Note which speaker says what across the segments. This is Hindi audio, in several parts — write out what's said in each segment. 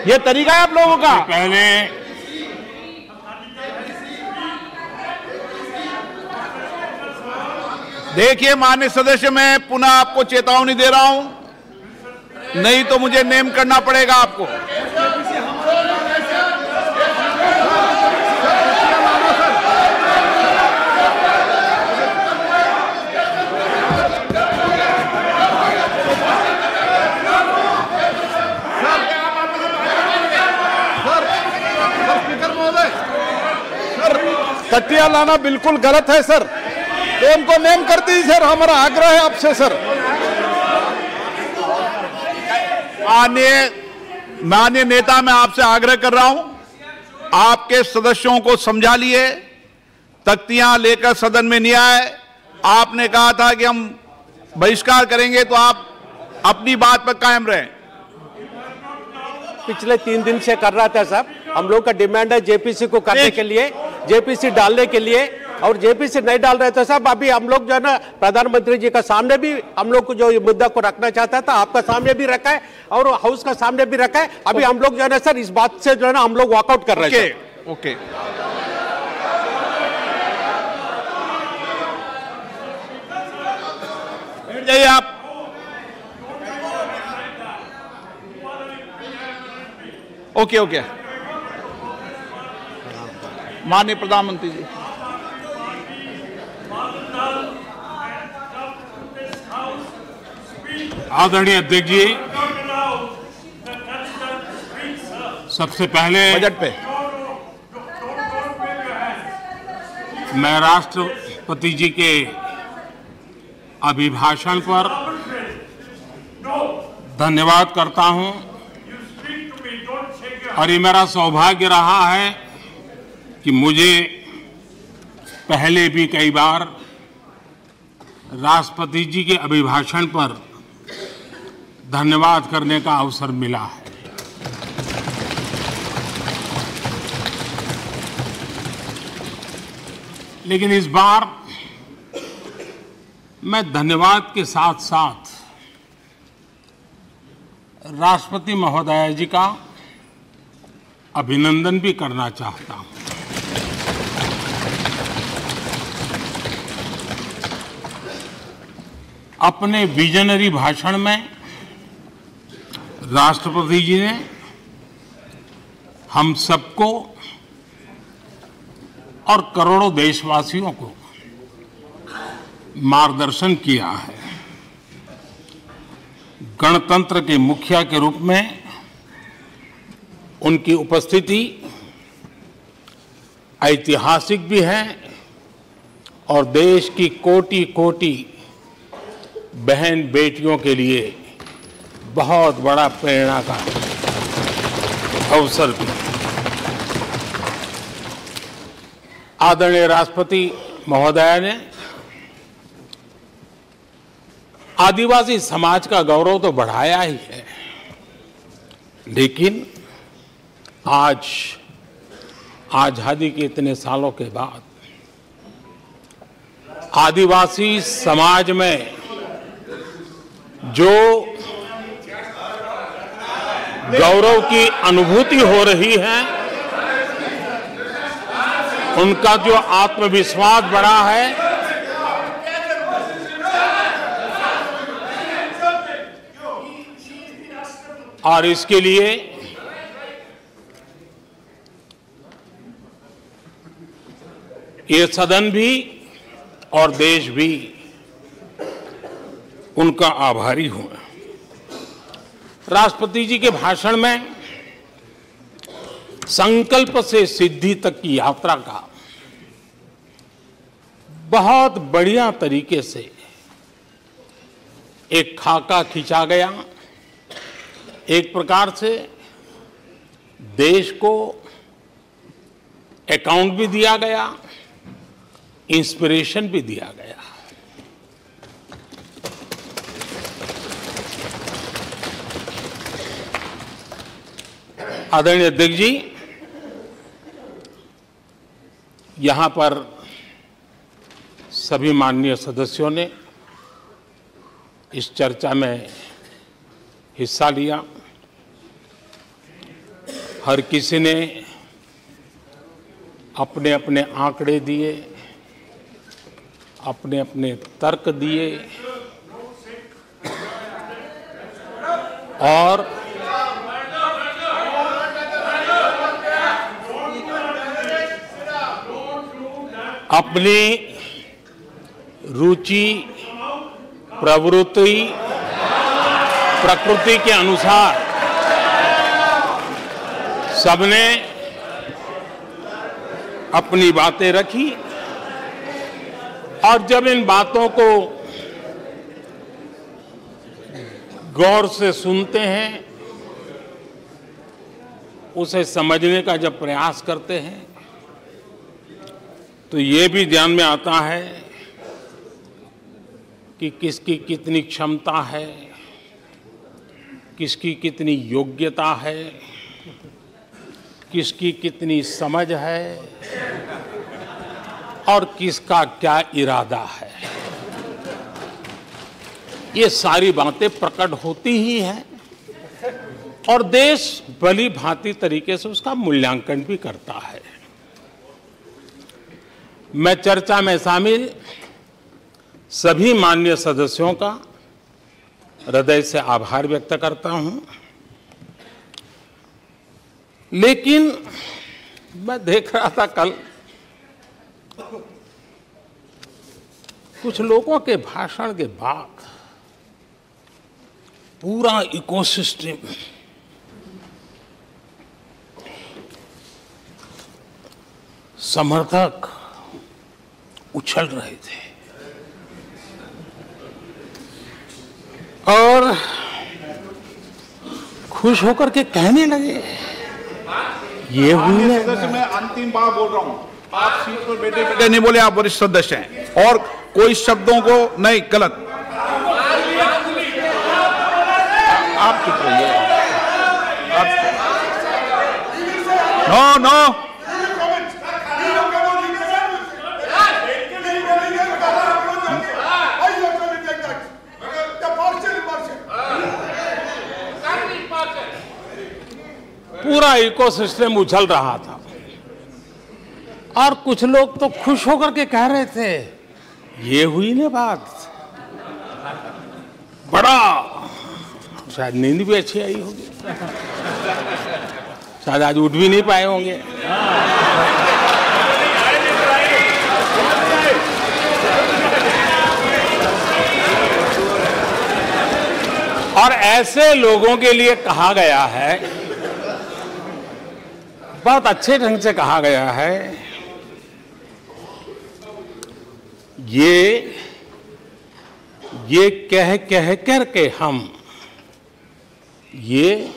Speaker 1: ये तरीका है आप लोगों का।
Speaker 2: पहले
Speaker 1: देखिए माननीय सदस्य, मैं पुनः आपको चेतावनी दे रहा हूं, नहीं तो मुझे नेम करना पड़ेगा आपको। तख्तियां लाना बिल्कुल गलत है सर, तो उनको नेम कर दीजिए सर, हमारा आग्रह है आपसे सर। माननीय नेता, मैं आपसे आग्रह कर रहा हूं, आपके सदस्यों को समझा लिए, तख्तियां लेकर सदन में नहीं आए। आपने कहा था कि हम बहिष्कार करेंगे, तो आप अपनी बात पर कायम रहें।
Speaker 3: पिछले 3 दिन से कर रहा था साहब, हम लोग का डिमांड है जेपीसी को करने के लिए, जेपीसी डालने के लिए, और जेपीसी नहीं डाल रहे थे साहब। अभी हम लोग जो है ना प्रधानमंत्री जी का सामने भी हम लोग को जो मुद्दा को रखना चाहता था, आपका सामने भी रखा है और हाउस का सामने भी रखा है। अभी हम लोग जो है ना सर इस बात से जो है ना हम लोग वॉकआउट कर रहे हैं।
Speaker 1: ओके, बैठ जाइए आप। ओके, माननीय प्रधानमंत्री जी।
Speaker 2: आदरणीय अध्यक्ष जी, सबसे पहले
Speaker 1: बजट पे
Speaker 2: मैं राष्ट्रपति जी के अभिभाषण पर धन्यवाद करता हूं, और ये मेरा सौभाग्य रहा है कि मुझे पहले भी कई बार राष्ट्रपति जी के अभिभाषण पर धन्यवाद करने का अवसर मिला है। लेकिन इस बार मैं धन्यवाद के साथ साथ राष्ट्रपति महोदया जी का अभिनंदन भी करना चाहता हूं। अपने विजनरी भाषण में राष्ट्रपति जी ने हम सबको और करोड़ों देशवासियों को मार्गदर्शन किया है। गणतंत्र के मुखिया के रूप में उनकी उपस्थिति ऐतिहासिक भी है और देश की कोटि कोटि बहन बेटियों के लिए बहुत बड़ा प्रेरणा का अवसर भी। आदरणीय राष्ट्रपति महोदया ने आदिवासी समाज का गौरव तो बढ़ाया ही है, लेकिन आज आजादी के इतने सालों के बाद आदिवासी समाज में जो गौरव की अनुभूति हो रही है, उनका जो आत्मविश्वास बढ़ा है, और इसके लिए ये सदन भी और देश भी उनका आभारी हूं। राष्ट्रपति जी के भाषण में संकल्प से सिद्धि तक की यात्रा का बहुत बढ़िया तरीके से एक खाका खींचा गया। एक प्रकार से देश को अकाउंट भी दिया गया, इंस्पिरेशन भी दिया गया। आदरणीय अध्यक्ष जी, यहां पर सभी माननीय सदस्यों ने इस चर्चा में हिस्सा लिया। हर किसी ने अपने अपने आंकड़े दिए, अपने अपने तर्क दिए और अपनी रुचि, प्रवृत्ति, प्रकृति के अनुसार सबने अपनी बातें रखी और जब इन बातों को गौर से सुनते हैं, उसे समझने का जब प्रयास करते हैं, तो ये भी ध्यान में आता है कि किसकी कितनी क्षमता है, किसकी कितनी योग्यता है, किसकी कितनी समझ है और किसका क्या इरादा है। ये सारी बातें प्रकट होती ही हैं और देश भली भांति तरीके से उसका मूल्यांकन भी करता है। मैं चर्चा में शामिल सभी माननीय सदस्यों का हृदय से आभार व्यक्त करता हूं, लेकिन मैं देख रहा था कल कुछ लोगों के भाषण के बाद पूरा इकोसिस्टम समर्थक उछल रहे थे और खुश होकर के कहने लगे, ये हुई है।
Speaker 1: सदस्य, मैं अंतिम बार बोल रहा हूं, आप सीट पर बैठे बैठे नहीं बोले, आप वरिष्ठ सदस्य हैं और कोई शब्दों को नहीं, गलत, आप चुप रहिए। नो नो,
Speaker 2: पूरा इकोसिस्टम उछल रहा था और कुछ लोग तो खुश होकर के कह रहे थे, ये हुई ना बात, बड़ा, शायद नींद भी अच्छी आई होगी, शायद आज उठ भी नहीं पाए होंगे। और ऐसे लोगों के लिए कहा गया है, बहुत अच्छे ढंग से कहा गया है, ये कह कर के हम, ये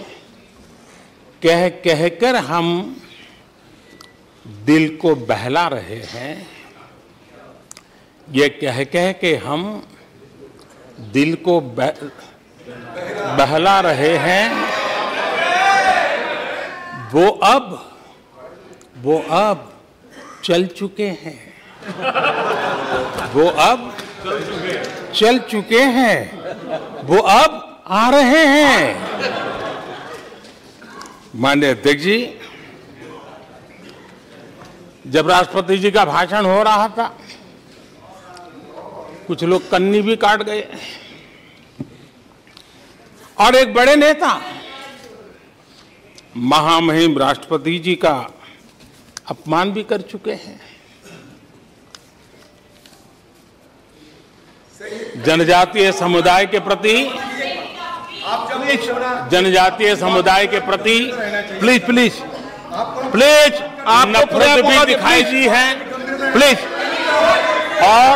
Speaker 2: कह कर हम दिल को बहला रहे हैं, ये कह के हम दिल को बहला रहे हैं, वो अब चल चुके हैं, वो अब चल चुके हैं, वो अब आ रहे हैं। माननीय अध्यक्ष जी, जब राष्ट्रपति जी का भाषण हो रहा था, कुछ लोग कन्नी भी काट गए और एक बड़े नेता महामहिम राष्ट्रपति जी का अपमान भी कर चुके हैं। जनजातीय समुदाय के प्रति, जनजातीय समुदाय के प्रति
Speaker 1: प्लीज प्लीज प्लीज, आपको
Speaker 2: नफरत भी दिखाई दी है,
Speaker 1: प्लीज,
Speaker 2: और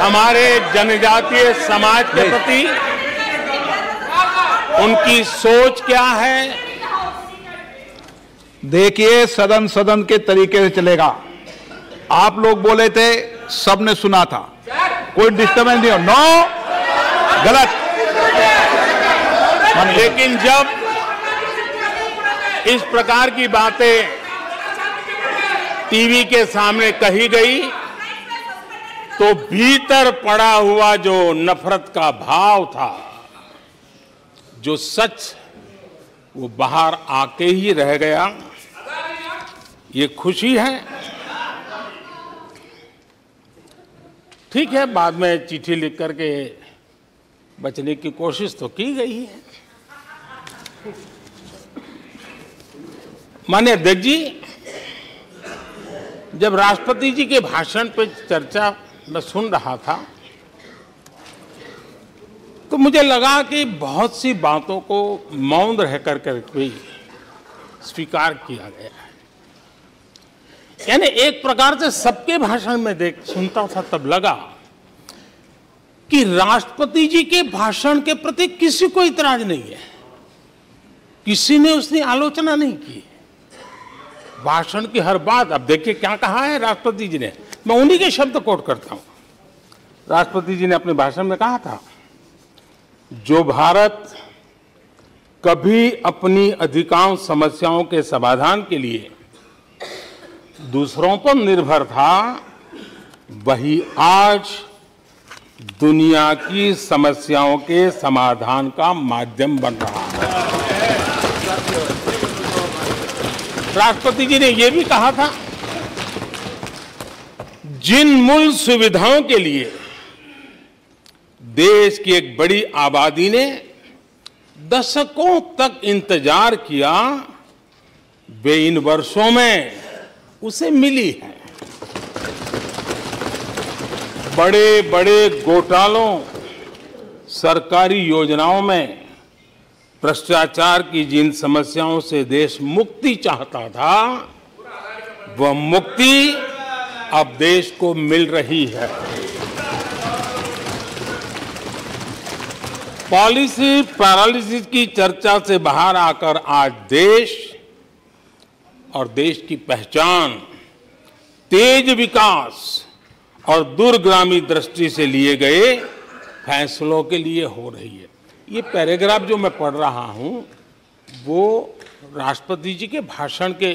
Speaker 2: हमारे जनजातीय समाज के प्रति उनकी सोच क्या है।
Speaker 1: देखिए, सदन सदन के तरीके से चलेगा। आप लोग बोले थे, सबने सुना था, कोई डिस्टर्बेंस नहीं हो। नो, गलत।
Speaker 2: लेकिन जब इस प्रकार की बातें टीवी के सामने कही गई, तो भीतर पड़ा हुआ जो नफरत का भाव था, जो सच वो बाहर आके ही रह गया। ये खुशी है। ठीक है, बाद में चिट्ठी लिख करके बचने की कोशिश तो की गई है। माननीय अध्यक्ष जी, जब राष्ट्रपति जी के भाषण पे चर्चा मैं सुन रहा था तो मुझे लगा कि बहुत सी बातों को मौन रह कर भी स्वीकार किया गया है। यानी एक प्रकार से सबके भाषण में सुनता था तब लगा कि राष्ट्रपति जी के भाषण के प्रति किसी को इतराज नहीं है, किसी ने उसकी आलोचना नहीं की। भाषण की हर बात, अब देखिए क्या कहा है राष्ट्रपति जी ने, मैं उन्हीं के शब्द कोट करता हूं। राष्ट्रपति जी ने अपने भाषण में कहा था, जो भारत कभी अपनी अधिकांश समस्याओं के समाधान के लिए दूसरों पर निर्भर था, वही आज दुनिया की समस्याओं के समाधान का माध्यम बन रहा है। राष्ट्रपति जी ने यह भी कहा था, जिन मूल सुविधाओं के लिए देश की एक बड़ी आबादी ने दशकों तक इंतजार किया, वे इन वर्षों में उसे मिली है। बड़े बड़े घोटालों, सरकारी योजनाओं में भ्रष्टाचार की जिन समस्याओं से देश मुक्ति चाहता था, वह मुक्ति अब देश को मिल रही है। पॉलिसी पैरालिसिस की चर्चा से बाहर आकर आज देश और देश की पहचान तेज विकास और दूरगामी दृष्टि से लिए गए फैसलों के लिए हो रही है। ये पैराग्राफ जो मैं पढ़ रहा हूं वो राष्ट्रपति जी के भाषण के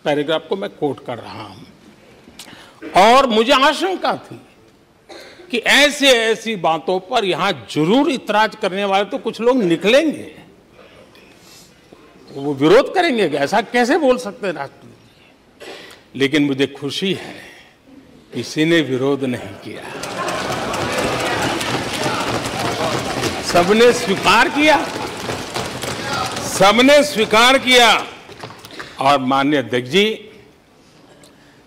Speaker 2: पैराग्राफ को मैं कोट कर रहा हूं। और मुझे आशंका थी कि ऐसी बातों पर यहां जरूर इतराज करने वाले तो कुछ लोग निकलेंगे, वो विरोध करेंगे, ऐसा कैसे बोल सकते हैं राष्ट्रपति जी। लेकिन मुझे खुशी है किसी ने विरोध नहीं किया, सबने स्वीकार किया, सबने स्वीकार किया। और माननीय अध्यक्ष जी,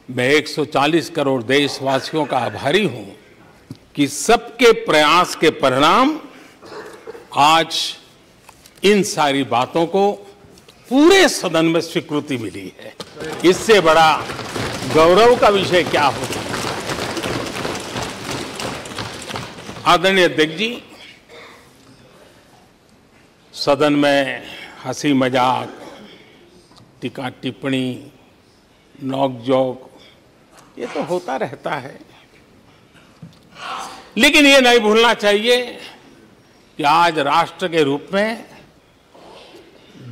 Speaker 2: मैं 140 करोड़ देशवासियों का आभारी हूं कि सबके प्रयास के परिणाम आज इन सारी बातों को पूरे सदन में स्वीकृति मिली है। इससे बड़ा गौरव का विषय क्या हो सकता है। आदरणीय अध्यक्ष जी, सदन में हंसी मजाक, टीका टिप्पणी, नोक-झोंक, ये तो होता रहता है, लेकिन ये नहीं भूलना चाहिए कि आज राष्ट्र के रूप में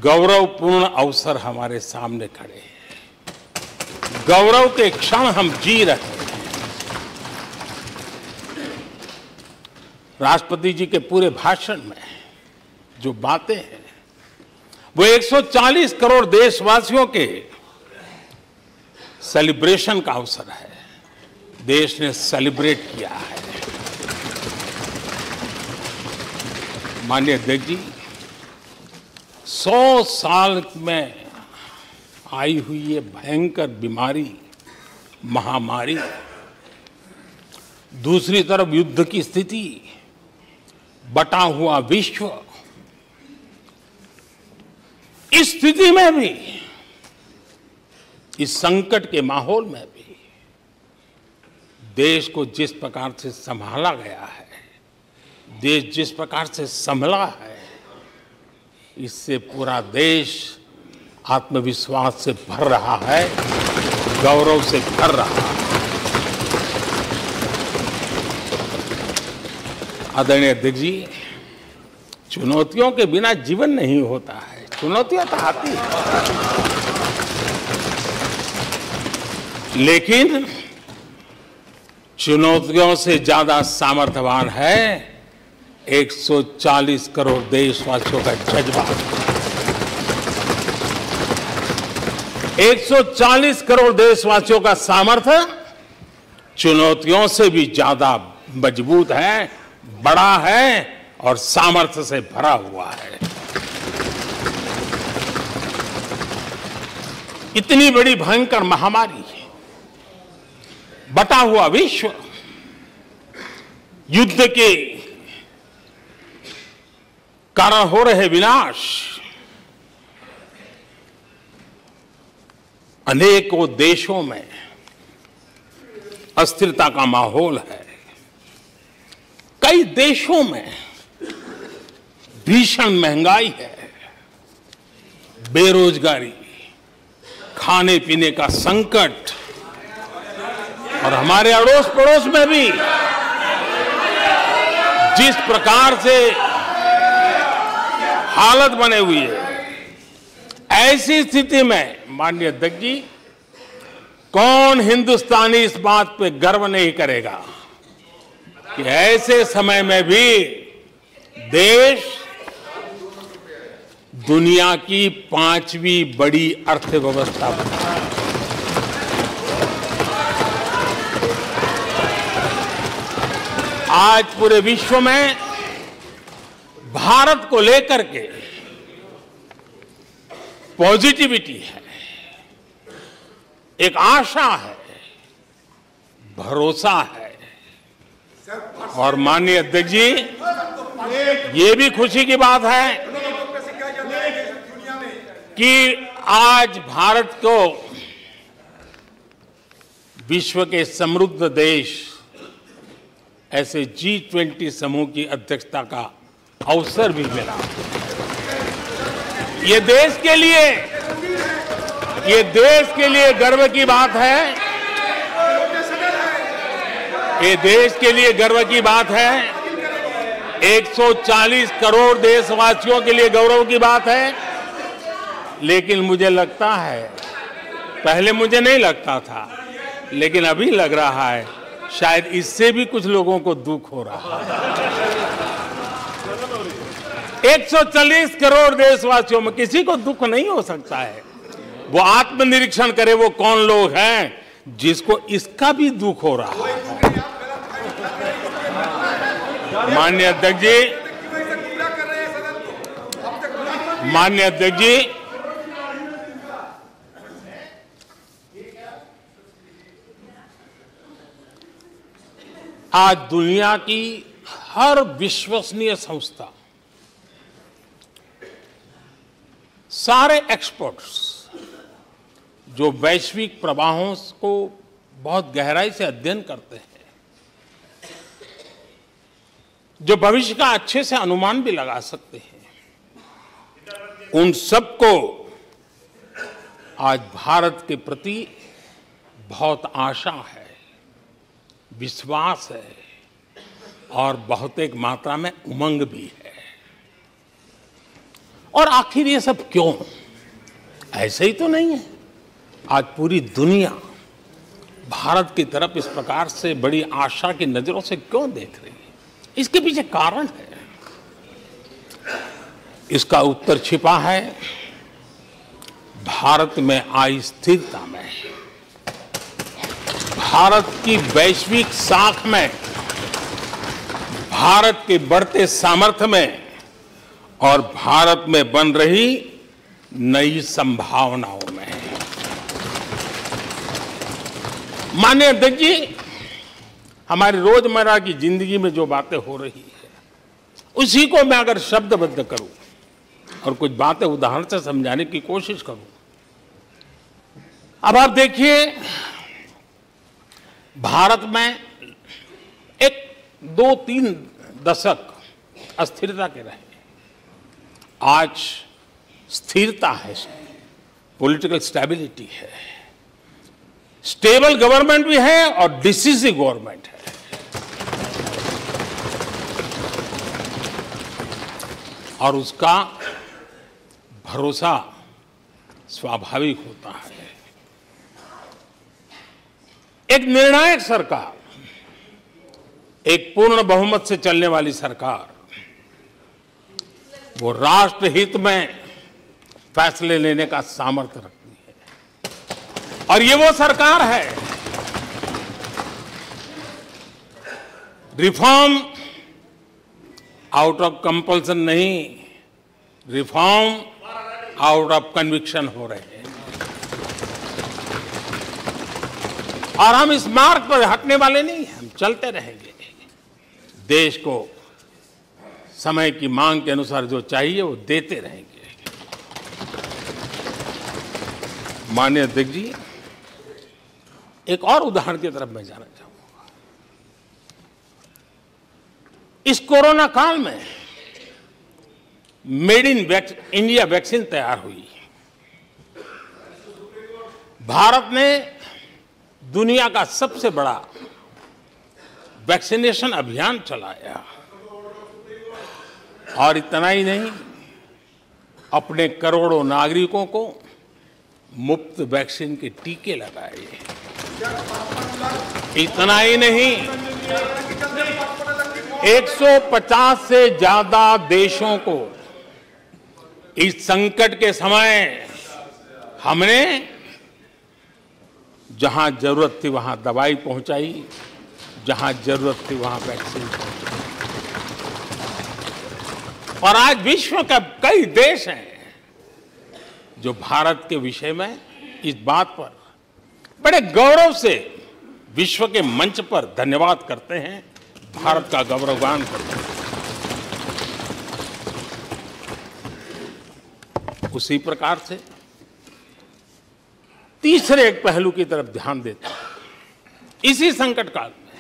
Speaker 2: गौरवपूर्ण अवसर हमारे सामने खड़े हैं। गौरव के क्षण हम जी रहे हैं। राष्ट्रपति जी के पूरे भाषण में जो बातें हैं वो 140 करोड़ देशवासियों के सेलिब्रेशन का अवसर है। देश ने सेलिब्रेट किया है। माननीय अध्यक्ष जी, 100 साल में आई हुई ये भयंकर बीमारी, महामारी, दूसरी तरफ युद्ध की स्थिति, बटा हुआ विश्व, इस स्थिति में भी, इस संकट के माहौल में भी देश को जिस प्रकार से संभाला गया है, देश जिस प्रकार से संभला है, इससे पूरा देश आत्मविश्वास से भर रहा है, गौरव से भर रहा है। आदरणीय अध्यक्ष जी, चुनौतियों के बिना जीवन नहीं होता है। चुनौतियां तो आती हैं, लेकिन चुनौतियों से ज्यादा सामर्थ्यवान है 140 करोड़ देशवासियों का जज्बा। 140 करोड़ देशवासियों का सामर्थ्य चुनौतियों से भी ज्यादा मजबूत है, बड़ा है और सामर्थ्य से भरा हुआ है। इतनी बड़ी भयंकर महामारी, बटा हुआ विश्व, युद्ध के कारण हो रहे विनाश, अनेकों देशों में अस्थिरता का माहौल है। कई देशों में भीषण महंगाई है, बेरोजगारी, खाने पीने का संकट, और हमारे अड़ोस पड़ोस में भी जिस प्रकार से हालत बने हुई है, ऐसी स्थिति में माननीय अध्यक्ष जी, कौन हिंदुस्तानी इस बात पे गर्व नहीं करेगा कि ऐसे समय में भी देश दुनिया की 5वीं बड़ी अर्थव्यवस्था बना है। आज पूरे विश्व में भारत को लेकर के पॉजिटिविटी है, एक आशा है, भरोसा है। और माननीय अध्यक्ष जी, ये भी खुशी की बात है कि आज भारत को विश्व के समृद्ध देश ऐसे G20 समूह की अध्यक्षता का अवसर भी मिला। ये देश के लिए गर्व की बात है। ये देश के लिए गर्व की बात है। 140 करोड़ देशवासियों के लिए गौरव की बात है। लेकिन मुझे लगता है, पहले मुझे नहीं लगता था, लेकिन अभी लग रहा है शायद इससे भी कुछ लोगों को दुख हो रहा है। 140 करोड़ देशवासियों में किसी को दुख नहीं हो सकता है। वो आत्मनिरीक्षण करे, वो कौन लोग हैं जिसको इसका भी दुख हो रहा है। माननीय अध्यक्ष जी, आज दुनिया की हर विश्वसनीय संस्था, सारे एक्सपर्ट्स जो वैश्विक प्रवाहों को बहुत गहराई से अध्ययन करते हैं, जो भविष्य का अच्छे से अनुमान भी लगा सकते हैं, उन सबको आज भारत के प्रति बहुत आशा है, विश्वास है और बहुत एक मात्रा में उमंग भी है। और आखिर ये सब क्यों? ऐसे ही तो नहीं है। आज पूरी दुनिया भारत की तरफ इस प्रकार से बड़ी आशा की नजरों से क्यों देख रही है? इसके पीछे कारण है। इसका उत्तर छिपा है भारत में आई स्थिरता में, भारत की वैश्विक साख में, भारत के बढ़ते सामर्थ्य में और भारत में बन रही नई संभावनाओं में। माननीय अध्यक्ष जी, हमारी रोजमर्रा की जिंदगी में जो बातें हो रही है, उसी को मैं अगर शब्दबद्ध करूं और कुछ बातें उदाहरण से समझाने की कोशिश करूं। अब आप देखिए, भारत में 1-2-3 दशक अस्थिरता के रहे, आज स्थिरता है, पॉलिटिकल स्टेबिलिटी है, स्टेबल गवर्नमेंट भी है और डिसिसिव गवर्नमेंट है। और उसका भरोसा स्वाभाविक होता है। एक निर्णायक सरकार, एक पूर्ण बहुमत से चलने वाली सरकार, वो राष्ट्र हित में फैसले लेने का सामर्थ्य रखती है। और ये वो सरकार है, रिफॉर्म आउट ऑफ कंपल्सन नहीं, रिफॉर्म आउट ऑफ कन्विक्शन हो रहे हैं। और हम इस मार्ग पर हटने वाले नहीं हैं, हम चलते रहेंगे। देश को समय की मांग के अनुसार जो चाहिए वो देते रहेंगे। माननीय अध्यक्ष जी, एक और उदाहरण की तरफ मैं जाना चाहूंगा। इस कोरोना काल में मेड इन इंडिया वैक्सीन तैयार हुई। भारत ने दुनिया का सबसे बड़ा वैक्सीनेशन अभियान चलाया और इतना ही नहीं, अपने करोड़ों नागरिकों को मुफ्त वैक्सीन के टीके लगाए। इतना ही नहीं, 150 से ज्यादा देशों को इस संकट के समय हमने जहां जरूरत थी वहां दवाई पहुंचाई, जहां जरूरत थी वहां वैक्सीन पहुंचाई। और आज विश्व के कई देश हैं जो भारत के विषय में इस बात पर बड़े गौरव से विश्व के मंच पर धन्यवाद करते हैं, भारत का गौरवगान करते हैं। उसी प्रकार से तीसरे एक पहलू की तरफ ध्यान देता हूं। इसी संकट काल में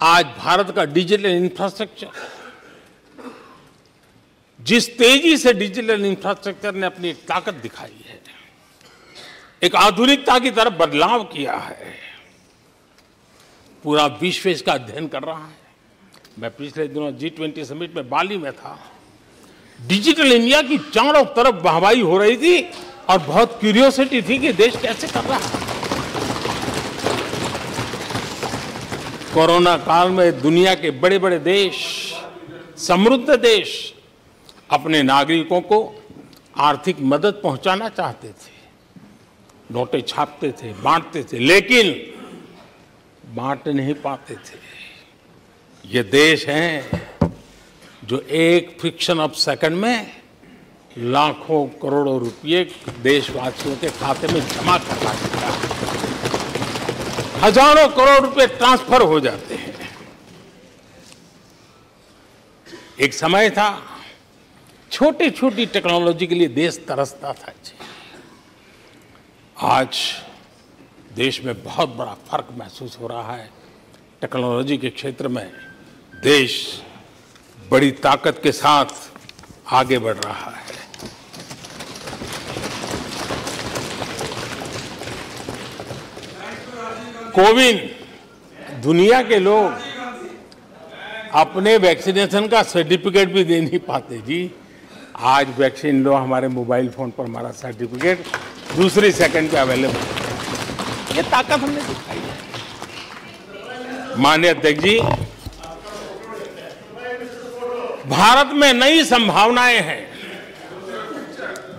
Speaker 2: आज भारत का डिजिटल इंफ्रास्ट्रक्चर, जिस तेजी से डिजिटल इंफ्रास्ट्रक्चर ने अपनी ताकत दिखाई है, एक आधुनिकता की तरफ बदलाव किया है, पूरा विश्व इसका अध्ययन कर रहा है। मैं पिछले दिनों G20 समिट में बाली में था। डिजिटल इंडिया की चारों तरफ वाहवाही हो रही थी और बहुत क्यूरियोसिटी थी कि देश कैसे कर रहा है। कोरोना काल में दुनिया के बड़े बड़े देश, समृद्ध देश अपने नागरिकों को आर्थिक मदद पहुंचाना चाहते थे, नोटें छापते थे, बांटते थे, लेकिन बांट नहीं पाते थे। ये देश हैं जो एक फ्रिक्शन ऑफ सेकंड में लाखों करोड़ों रुपए देशवासियों के खाते में जमा करवा देता है। हजारों करोड़ रुपए ट्रांसफर हो जाते हैं। एक समय था छोटी छोटी टेक्नोलॉजी के लिए देश तरसता था। आज देश में बहुत बड़ा फर्क महसूस हो रहा है। टेक्नोलॉजी के क्षेत्र में देश बड़ी ताकत के साथ आगे बढ़ रहा है। कोविन, दुनिया के लोग अपने वैक्सीनेशन का सर्टिफिकेट भी दे नहीं पाते जी। आज वैक्सीन लो, हमारे मोबाइल फोन पर हमारा सर्टिफिकेट दूसरी सेकंड पे अवेलेबल। ये ताकत हमने दिखाई है। माननीय अध्यक्ष जी, भारत में नई संभावनाएं हैं।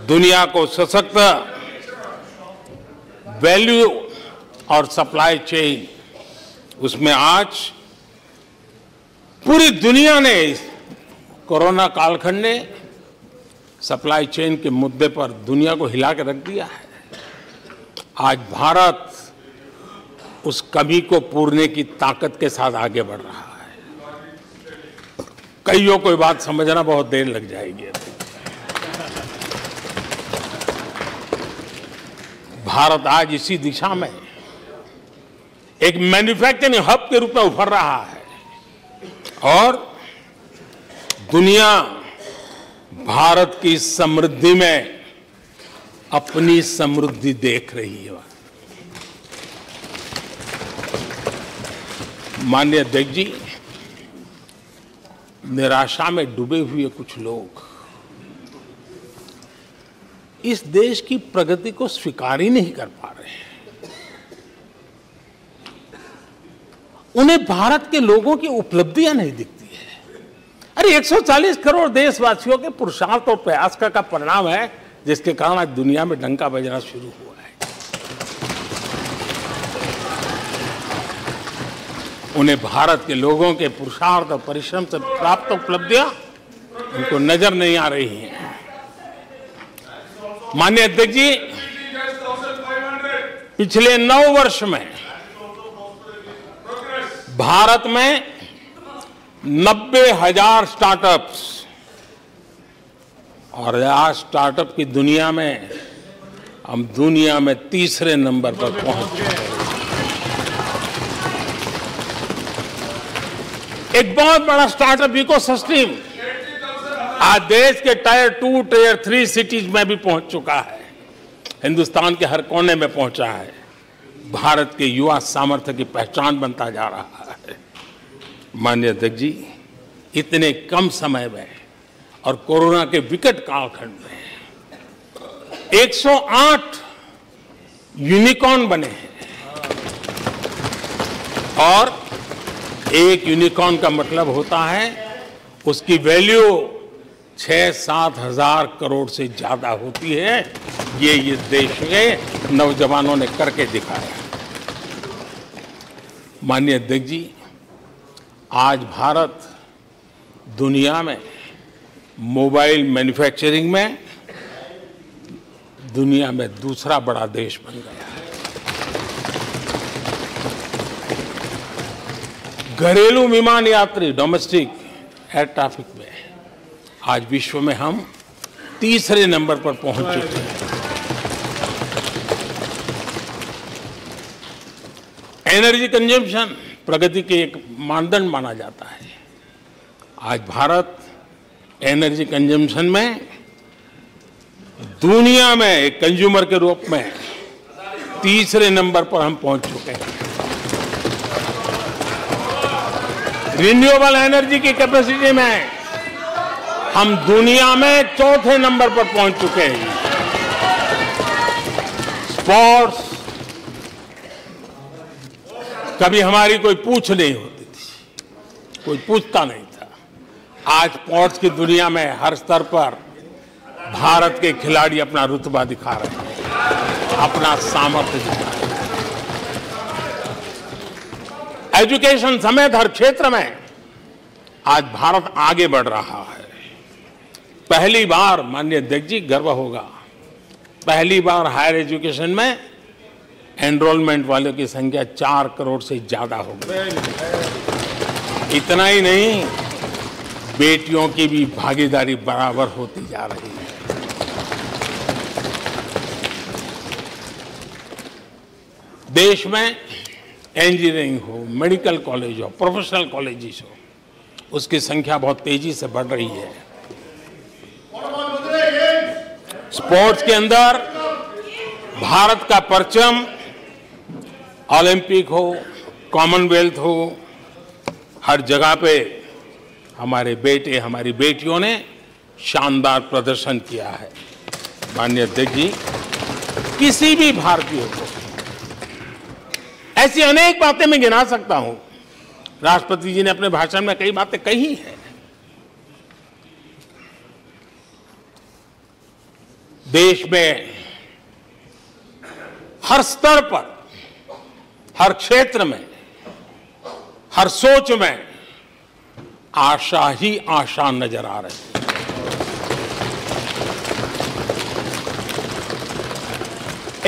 Speaker 2: दुनिया को सशक्त वैल्यू और सप्लाई चेन, उसमें आज पूरी दुनिया ने, कोरोना कालखंड ने सप्लाई चेन के मुद्दे पर दुनिया को हिला के रख दिया है। आज भारत उस कमी को पूरने की ताकत के साथ आगे बढ़ रहा है। कईयों को ये बात समझना बहुत देर लग जाएगी। भारत आज इसी दिशा में एक मैन्युफैक्चरिंग हब के रूप में उभर रहा है और दुनिया भारत की समृद्धि में अपनी समृद्धि देख रही है। माननीय अध्यक्ष जी, निराशा में डूबे हुए कुछ लोग इस देश की प्रगति को स्वीकार ही नहीं कर पा रहे हैं। उन्हें भारत के लोगों की उपलब्धियां नहीं दिखती है। अरे 140 करोड़ देशवासियों के पुरुषार्थ और प्रयास का परिणाम है जिसके कारण आज दुनिया में डंका बजना शुरू हुआ है। उन्हें भारत के लोगों के पुरुषार्थ और परिश्रम से प्राप्त उपलब्धियां उनको नजर नहीं आ रही हैं। माननीय अध्यक्ष जी, पिछले 9 वर्ष में भारत में 90,000 स्टार्टअप्स, और आज स्टार्टअप की दुनिया में हम दुनिया में तीसरे नंबर पर पहुंच चुके हैं। एक बहुत बड़ा स्टार्टअप इकोसिस्टम आज देश के टायर 2, टायर 3 सिटीज में भी पहुंच चुका है। हिंदुस्तान के हर कोने में पहुंचा है। भारत के युवा सामर्थ्य की पहचान बनता जा रहा है। माननीय अध्यक्ष जी, इतने कम समय में और कोरोना के विकट कालखंड में 108 यूनिकॉर्न बने हैं, और एक यूनिकॉर्न का मतलब होता है उसकी वैल्यू 6-7 हजार करोड़ से ज्यादा होती है। ये देश के नौजवानों ने करके दिखाया। माननीय अध्यक्ष जी, आज भारत दुनिया में मोबाइल मैन्युफैक्चरिंग में दुनिया में दूसरा बड़ा देश बन गया है। घरेलू विमान यात्री, डोमेस्टिक एयर ट्रैफिक में आज विश्व में हम तीसरे नंबर पर पहुंच चुके हैं। एनर्जी कंजम्पशन प्रगति के एक मानदंड माना जाता है। आज भारत एनर्जी कंजम्पशन में दुनिया में एक कंज्यूमर के रूप में तीसरे नंबर पर हम पहुंच चुके हैं। रिन्यूएबल एनर्जी की कैपेसिटी में हम दुनिया में चौथे नंबर पर पहुंच चुके हैं। स्पोर्ट्स, कभी हमारी कोई पूछ नहीं होती थी, कोई पूछता नहीं था। आज स्पोर्ट्स की दुनिया में हर स्तर पर भारत के खिलाड़ी अपना रुतबा दिखा रहे हैं, अपना सामर्थ्य दिखा रहे हैं। एजुकेशन समेत हर क्षेत्र में आज भारत आगे बढ़ रहा है। पहली बार, माननीय अध्यक्ष जी, गर्व होगा, पहली बार हायर एजुकेशन में एनरोलमेंट वालों की संख्या 4 करोड़ से ज्यादा हो गई। इतना ही नहीं, बेटियों की भी भागीदारी बराबर होती जा रही है। देश में इंजीनियरिंग हो, मेडिकल कॉलेज हो, प्रोफेशनल कॉलेजेस हो, उसकी संख्या बहुत तेजी से बढ़ रही है। स्पोर्ट्स के अंदर भारत का परचम, ओलंपिक हो, कॉमनवेल्थ हो, हर जगह पे हमारे बेटे, हमारी बेटियों ने शानदार प्रदर्शन किया है। माननीय अध्यक्ष जी, किसी भी भारतीय को ऐसी अनेक बातें मैं गिना सकता हूं। राष्ट्रपति जी ने अपने भाषण में कई बातें कही हैं। देश में हर स्तर पर, हर क्षेत्र में, हर सोच में आशा ही आशा नजर आ रही है।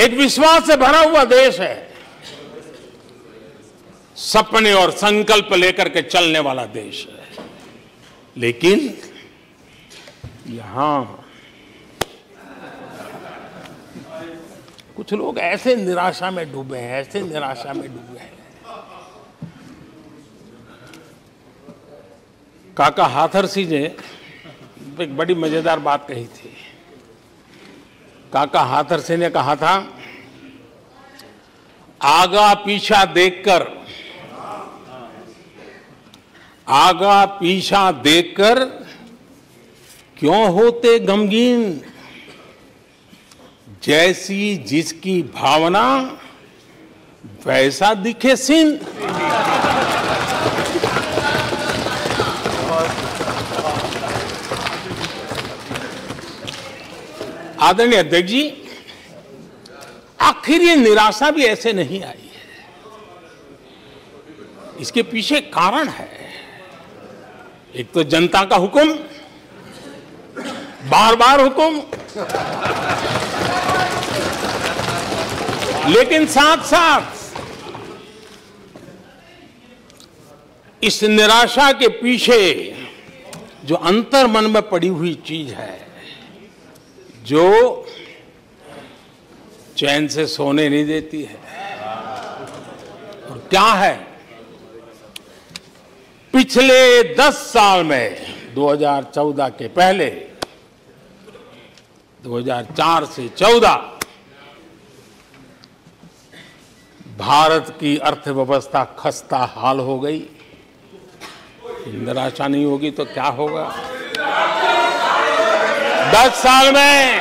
Speaker 2: एक विश्वास से भरा हुआ देश है, सपने और संकल्प लेकर के चलने वाला देश है। लेकिन यहां कुछ लोग ऐसे निराशा में डूबे हैं, ऐसे निराशा में डूबे हैं। काका हाथरसी ने एक बड़ी मजेदार बात कही थी। काका हाथरसी ने कहा था, आगा पीछा देखकर क्यों होते गमगीन, जैसी जिसकी भावना वैसा दिखे सीन। आदरणीय अध्यक्ष जी, आखिर ये निराशा भी ऐसे नहीं आई है, इसके पीछे कारण है। एक तो जनता का हुक्म, बार बार हुक्म, लेकिन साथ साथ इस निराशा के पीछे जो अंतर मन में पड़ी हुई चीज है, जो चैन से सोने नहीं देती है, और क्या है? पिछले 10 साल में 2014 के पहले 2004 से 14 भारत की अर्थव्यवस्था खस्ता हाल हो गई। निराशा नहीं होगी तो क्या होगा? 10 साल में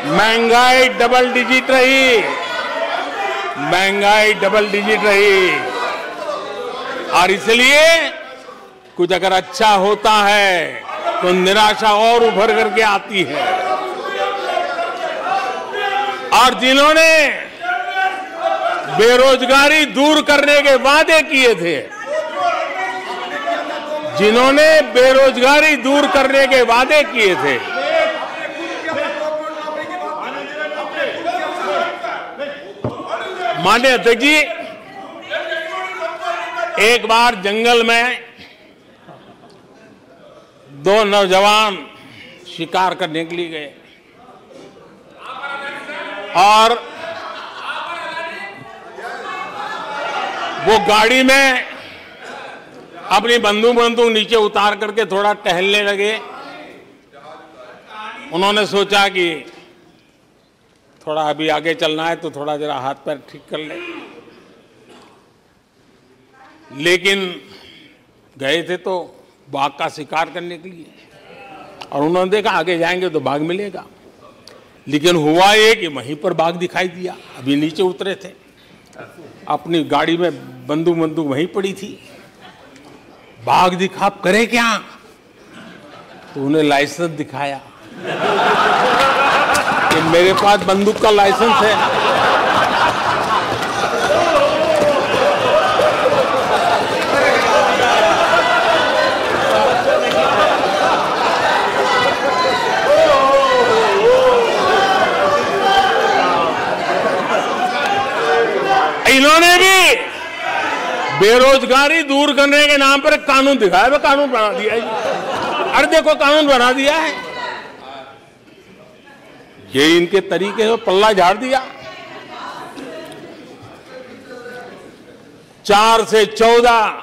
Speaker 2: महंगाई डबल डिजिट रही, महंगाई डबल डिजिट रही, और इसलिए कुछ अगर अच्छा होता है तो निराशा और उभर करके आती है। और जिन्होंने बेरोजगारी दूर करने के वादे किए थे, जिन्होंने बेरोजगारी दूर करने के वादे किए थे, माननीय अध्यक्ष जी, एक बार जंगल में 2 नौजवान शिकार करने के लिए गए और वो गाड़ी में अपनी बंदूक नीचे उतार करके थोड़ा टहलने लगे। उन्होंने सोचा कि थोड़ा अभी आगे चलना है तो थोड़ा जरा हाथ पैर ठीक कर ले, लेकिन गए थे तो बाघ का शिकार करने के लिए, और उन्होंने देखा आगे जाएंगे तो बाघ मिलेगा, लेकिन हुआ ये कि वहीं पर बाघ दिखाई दिया। अभी नीचे उतरे थे, अपनी गाड़ी में बंदूक वहीं पड़ी थी, बाघ दिखा, करे क्या? तो उन्हें लाइसेंस दिखाया कि मेरे पास बंदूक का लाइसेंस है। इन्होंने भी बेरोजगारी दूर करने के नाम पर कानून दिखाया, वो कानून बना दिया है। अरे देखो, कानून बना दिया है, ये इनके तरीके से पल्ला झाड़ दिया। 4 से 14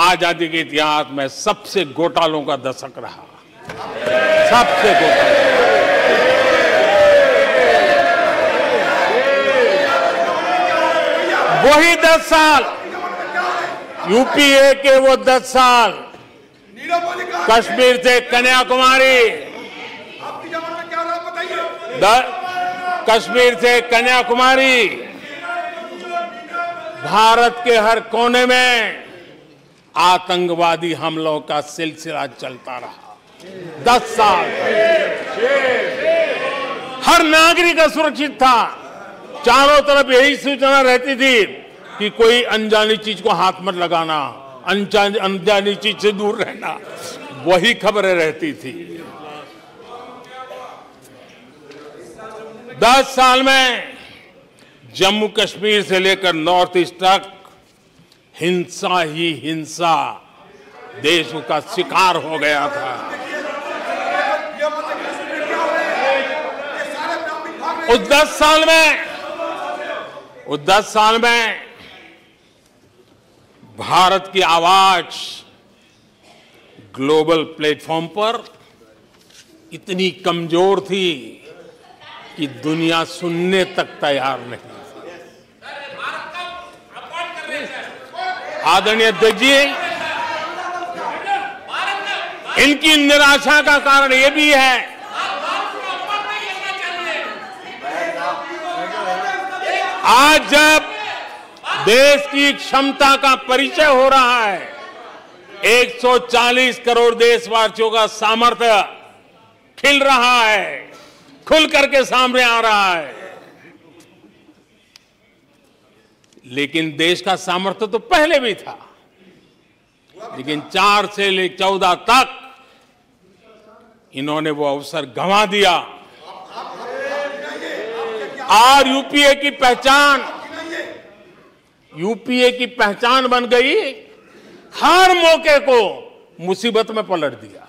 Speaker 2: आजादी के इतिहास में सबसे घोटालों का दशक रहा, सबसे घोटाला। वही 10 साल, यूपीए के वो 10 साल, कश्मीर से कन्याकुमारी, कश्मीर से कन्याकुमारी, भारत के हर कोने में आतंकवादी हमलों का सिलसिला चलता रहा। 10 साल हर नागरिक असुरक्षित था। चारों तरफ यही सूचना रहती थी कि कोई अनजानी चीज को हाथ मत लगाना, अनजानी चीज से दूर रहना, वही खबरें रहती थी। 10 साल में जम्मू कश्मीर से लेकर नॉर्थ ईस्ट तक हिंसा ही हिंसा देश का शिकार हो गया था। उस 10 साल में भारत की आवाज ग्लोबल प्लेटफॉर्म पर इतनी कमजोर थी कि दुनिया सुनने तक तैयार नहीं। आदरणीय अध्यक्ष जी, इनकी निराशा का कारण यह भी है आज जब देश की क्षमता का परिचय हो रहा है, 140 करोड़ देशवासियों का सामर्थ्य खिल रहा है, खुल करके सामने आ रहा है। लेकिन देश का सामर्थ्य तो पहले भी था, लेकिन 4 से लेकर 14 तक इन्होंने वो अवसर गंवा दिया। और यूपीए की पहचान बन गई, हर मौके को मुसीबत में पलट दिया,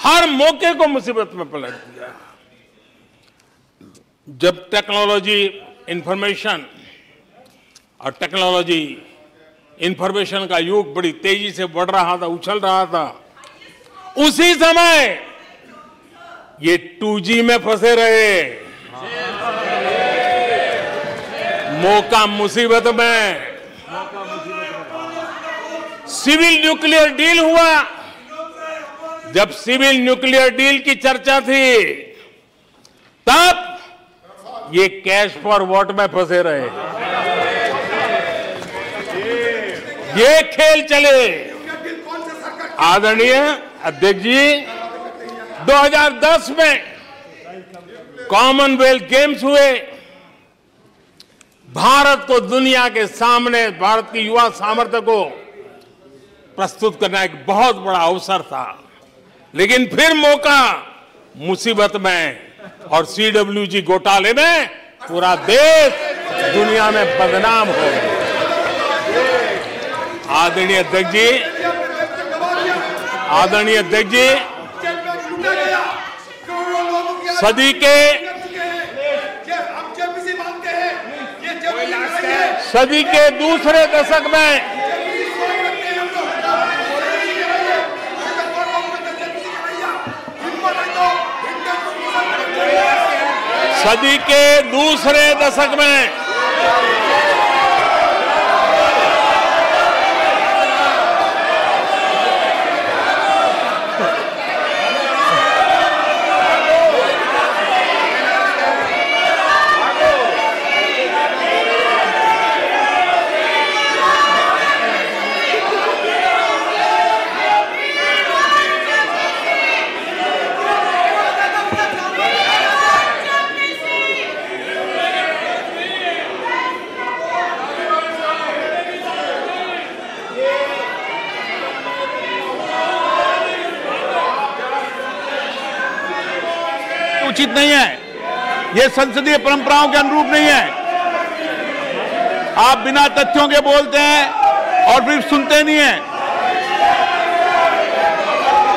Speaker 2: हर मौके को मुसीबत में पलट दिया। जब टेक्नोलॉजी इंफॉर्मेशन और टेक्नोलॉजी इंफॉर्मेशन का युग बड़ी तेजी से बढ़ रहा था, उछल रहा था, उसी समय ये 2G में फंसे रहे, मौका मुसीबत में। सिविल न्यूक्लियर डील हुआ, जब सिविल न्यूक्लियर डील की चर्चा थी, तब ये कैश फॉर वॉट में फंसे रहे। ये खेल चले। आदरणीय अध्यक्ष जी, 2010 में कॉमनवेल्थ गेम्स हुए। भारत को दुनिया के सामने, भारत की युवा सामर्थ्य को प्रस्तुत करना एक बहुत बड़ा अवसर था, लेकिन फिर मौका मुसीबत में, और CWG घोटाले में पूरा देश दुनिया में बदनाम हो गया। आदरणीय अध्यक्ष जी, सदी के दूसरे दशक में
Speaker 1: उचित नहीं है, ये संसदीय परंपराओं के अनुरूप नहीं है। आप बिना तथ्यों के बोलते हैं और फिर सुनते नहीं हैं।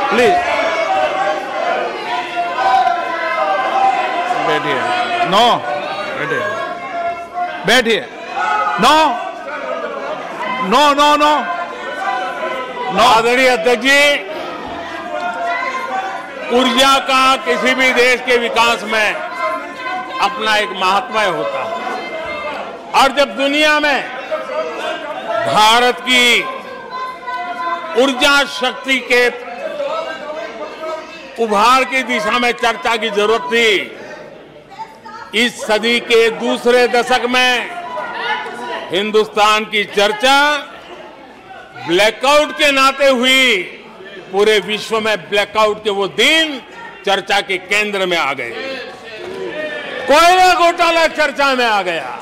Speaker 1: प्लीज बैठिए। नो, बैठिए। No no no no no.
Speaker 2: आदरणीय अध्यक्ष जी, ऊर्जा का किसी भी देश के विकास में अपना एक महात्म्य होता है, और जब दुनिया में भारत की ऊर्जा शक्ति के उभार की दिशा में चर्चा की जरूरत थी, इस सदी के दूसरे दशक में हिंदुस्तान की चर्चा ब्लैकआउट के नाते हुई। पूरे विश्व में ब्लैकआउट के वो दिन चर्चा के केंद्र में आ गए। कोयला घोटाला चर्चा में आ गया।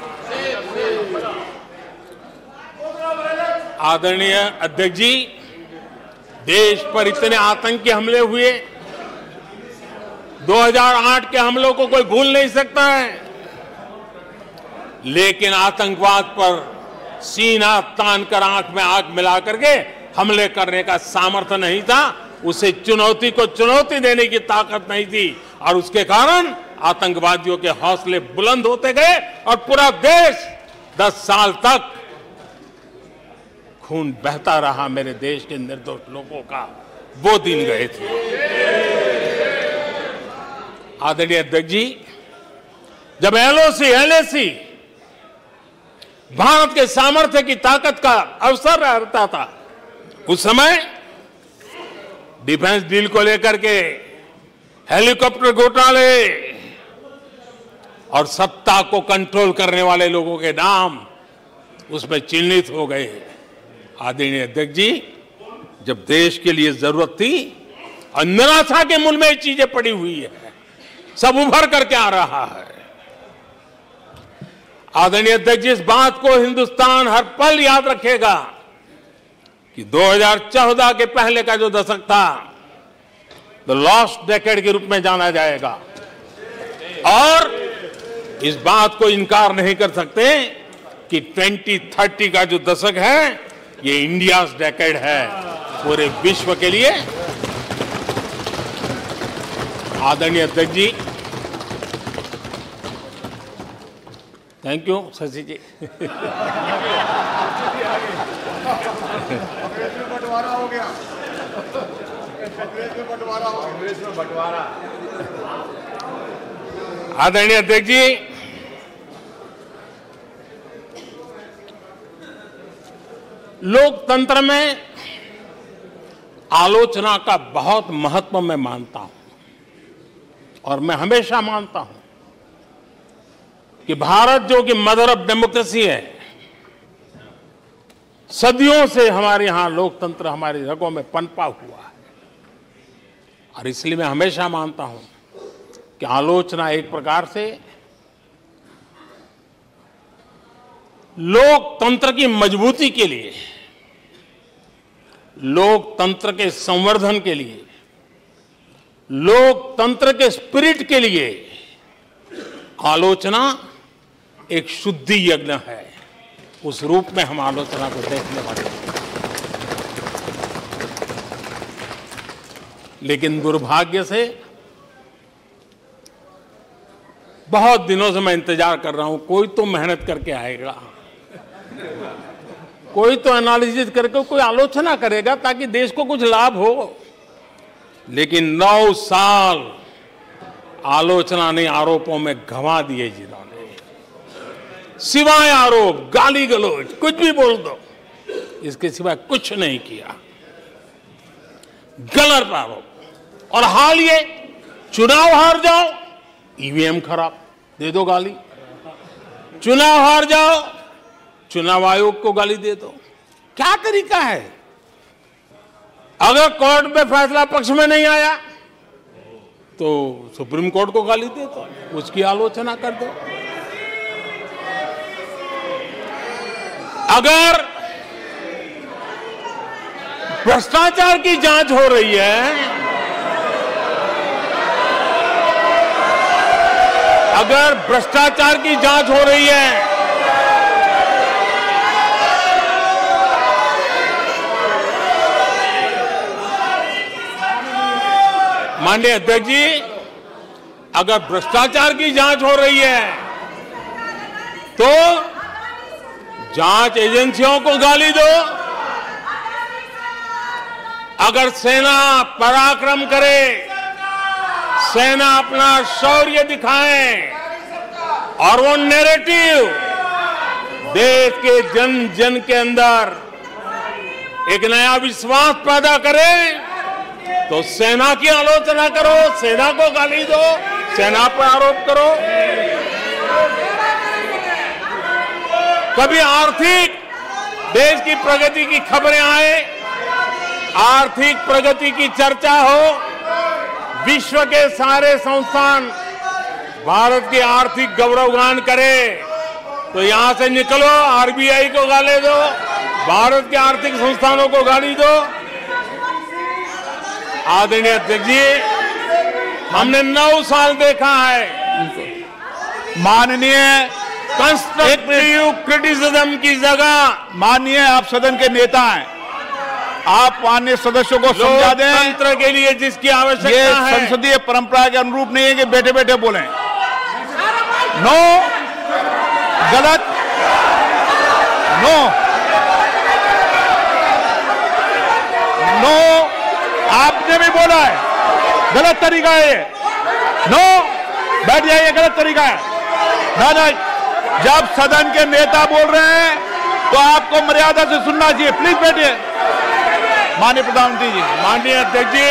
Speaker 2: आदरणीय अध्यक्ष जी, देश पर इतने आतंकी हमले हुए, 2008 के हमलों को कोई भूल नहीं सकता है, लेकिन आतंकवाद पर सीना तान कर, आंख में आंख मिला करके हमले करने का सामर्थ्य नहीं था। उसे चुनौती को चुनौती देने की ताकत नहीं थी, और उसके कारण आतंकवादियों के हौसले बुलंद होते गए, और पूरा देश 10 साल तक खून बहता रहा। मेरे देश के निर्दोष लोगों का वो दिन गए थे। आदरणीय अध्यक्ष जी, जब LOC भारत के सामर्थ्य की ताकत का अवसर रहता था, उस समय डिफेंस डील को लेकर के हेलीकॉप्टर घोटाले और सत्ता को कंट्रोल करने वाले लोगों के नाम उसमें चिन्हित हो गए। आदरणीय अध्यक्ष जी, जब देश के लिए जरूरत थी और निराशा के मूल में ये चीजें पड़ी हुई है, सब उभर करके आ रहा है। आदरणीय अध्यक्ष जी, इस बात को हिंदुस्तान हर पल याद रखेगा कि 2014 के पहले का जो दशक था द लॉस्ट डेकेड के रूप में जाना जाएगा, और इस बात को इनकार नहीं कर सकते कि 2030 का जो दशक है ये इंडियाज डेकेड है पूरे विश्व के लिए। आदरणीय अध्यक्ष जी, थैंक यू शशि जी।
Speaker 4: बंटवारा हो गया, बंटवारा।
Speaker 2: आदरणीय अध्यक्ष जी, लोकतंत्र में आलोचना का बहुत महत्व मैं मानता हूं, और मैं हमेशा मानता हूं कि भारत जो कि मदर ऑफ डेमोक्रेसी है, सदियों से हमारे यहां लोकतंत्र हमारी रगों में पनपा हुआ है, और इसलिए मैं हमेशा मानता हूं कि आलोचना एक प्रकार से लोकतंत्र की मजबूती के लिए, लोकतंत्र के संवर्धन के लिए, लोकतंत्र के स्पिरिट के लिए आलोचना एक शुद्धि यज्ञ है। उस रूप में हम आलोचना को देखने वाले हैं। लेकिन दुर्भाग्य से बहुत दिनों से मैं इंतजार कर रहा हूं, कोई तो मेहनत करके आएगा, कोई तो एनालिसिस करके कोई आलोचना करेगा ताकि देश को कुछ लाभ हो। लेकिन 9 साल आलोचना ने आरोपों में गंवा दिए जिन्होंने, सिवाय आरोप, गाली गलौज, कुछ भी बोल दो, इसके सिवाय कुछ नहीं किया। गलत आरोप। और हाल ये चुनाव हार जाओ, ईवीएम खराब, दे दो गाली। चुनाव हार जाओ, चुनाव आयोग को गाली दे दो। क्या तरीका है? अगर कोर्ट में फैसला पक्ष में नहीं आया तो सुप्रीम कोर्ट को गाली दे दो, उसकी आलोचना कर दो। अगर भ्रष्टाचार की जांच हो रही है, अगर भ्रष्टाचार की जांच हो रही है, माननीय अध्यक्ष जी, अगर भ्रष्टाचार की जांच हो रही है तो जांच एजेंसियों को गाली दो। अगर सेना पराक्रम करे, सेना अपना शौर्य दिखाए और वो नैरेटिव देश के जन जन के अंदर एक नया विश्वास पैदा करे, तो सेना की आलोचना करो, सेना को गाली दो, सेना पर आरोप करो। कभी आर्थिक देश की प्रगति की खबरें आए, आर्थिक प्रगति की चर्चा हो, विश्व के सारे संस्थान भारत की आर्थिक गौरवगान करे, तो यहां से निकलो, आरबीआई को गाली दो, भारत के आर्थिक संस्थानों को गाली दो। आदरणीय अध्यक्ष जी, हमने 9 साल देखा है
Speaker 1: माननीय
Speaker 2: कंस्ट्रक्टिव क्रिटिसिज्म की जगह,
Speaker 1: माननीय आप सदन के नेता हैं, आप माननीय सदस्यों को समझा दें।
Speaker 2: लोकतंत्र के लिए जिसकी आवश्यकता
Speaker 1: ये
Speaker 2: है,
Speaker 1: संसदीय परंपरा के अनुरूप नहीं है कि बैठे बैठे बोलें। नो, गलत, नो, नो, आपने भी बोला है, गलत तरीका है ये। नो, बैठ जाइए, गलत तरीका है। ना, जब सदन के नेता बोल रहे हैं तो आपको मर्यादा से सुनना चाहिए। प्लीज बैठिए। माननीय प्रधानमंत्री जी।
Speaker 2: माननीय अध्यक्ष जी,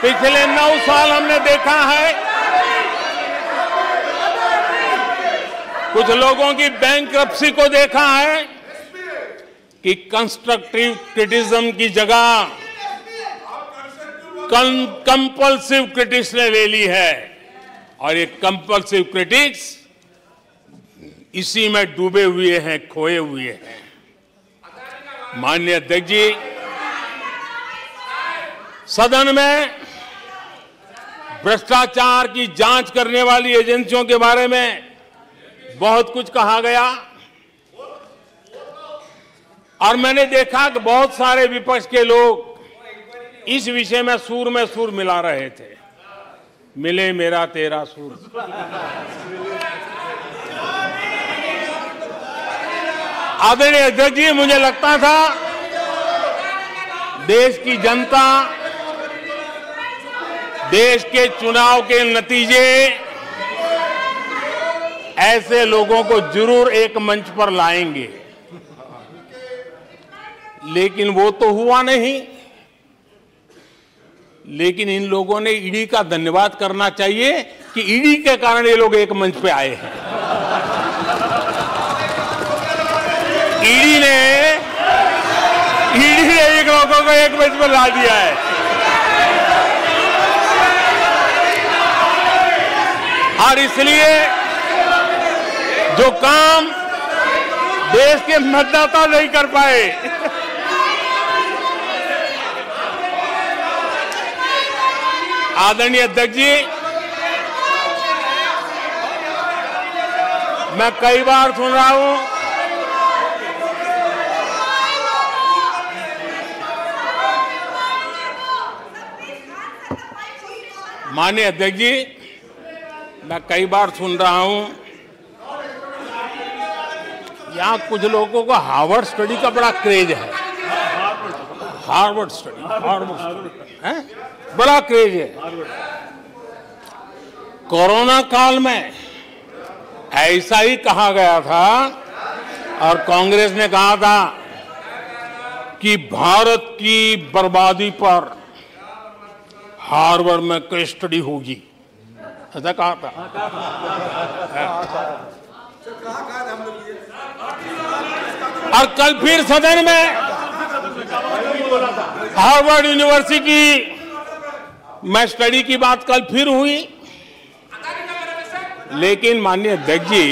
Speaker 2: पिछले 9 साल हमने देखा है कुछ लोगों की बैंक्रप्सी को देखा है कि कंस्ट्रक्टिव क्रिटिसिज्म की जगह कंपल्सिव क्रिटिक्स ने ले ली है और ये कंपल्सिव क्रिटिक्स इसी में डूबे हुए हैं, खोए हुए हैं। माननीय अध्यक्ष जी, सदन में भ्रष्टाचार की जांच करने वाली एजेंसियों के बारे में बहुत कुछ कहा गया और मैंने देखा कि बहुत सारे विपक्ष के लोग इस विषय में सुर मिला रहे थे। मिले मेरा तेरा सुर। आदरणीय अध्यक्ष जी, मुझे लगता था देश की जनता देश के चुनाव के नतीजे ऐसे लोगों को जरूर एक मंच पर लाएंगे, लेकिन वो तो हुआ नहीं। लेकिन इन लोगों ने ईडी का धन्यवाद करना चाहिए कि ईडी के कारण ये लोग एक मंच पे आए हैं। ईडी ने एक लोगों को एक मंच पर ला दिया है। और इसलिए जो काम देश के मतदाता नहीं कर पाए, आदरणीय अध्यक्ष जी, मैं कई बार सुन रहा हूं माननीय अध्यक्ष जी, मैं कई बार सुन रहा हूं यहां कुछ लोगों को हार्वर्ड स्टडी का बड़ा क्रेज है। हार्वर्ड स्टडी है, बड़ा क्रेज है। कोरोना काल में ऐसा ही कहा गया था और कांग्रेस ने कहा था कि भारत की बर्बादी पर हार्वर्ड में केस स्टडी होगी, ऐसा कहा था। और कल फिर सदन में हार्वर्ड यूनिवर्सिटी में स्टडी की बात कल फिर हुई। लेकिन माननीय अध्यक्ष जी,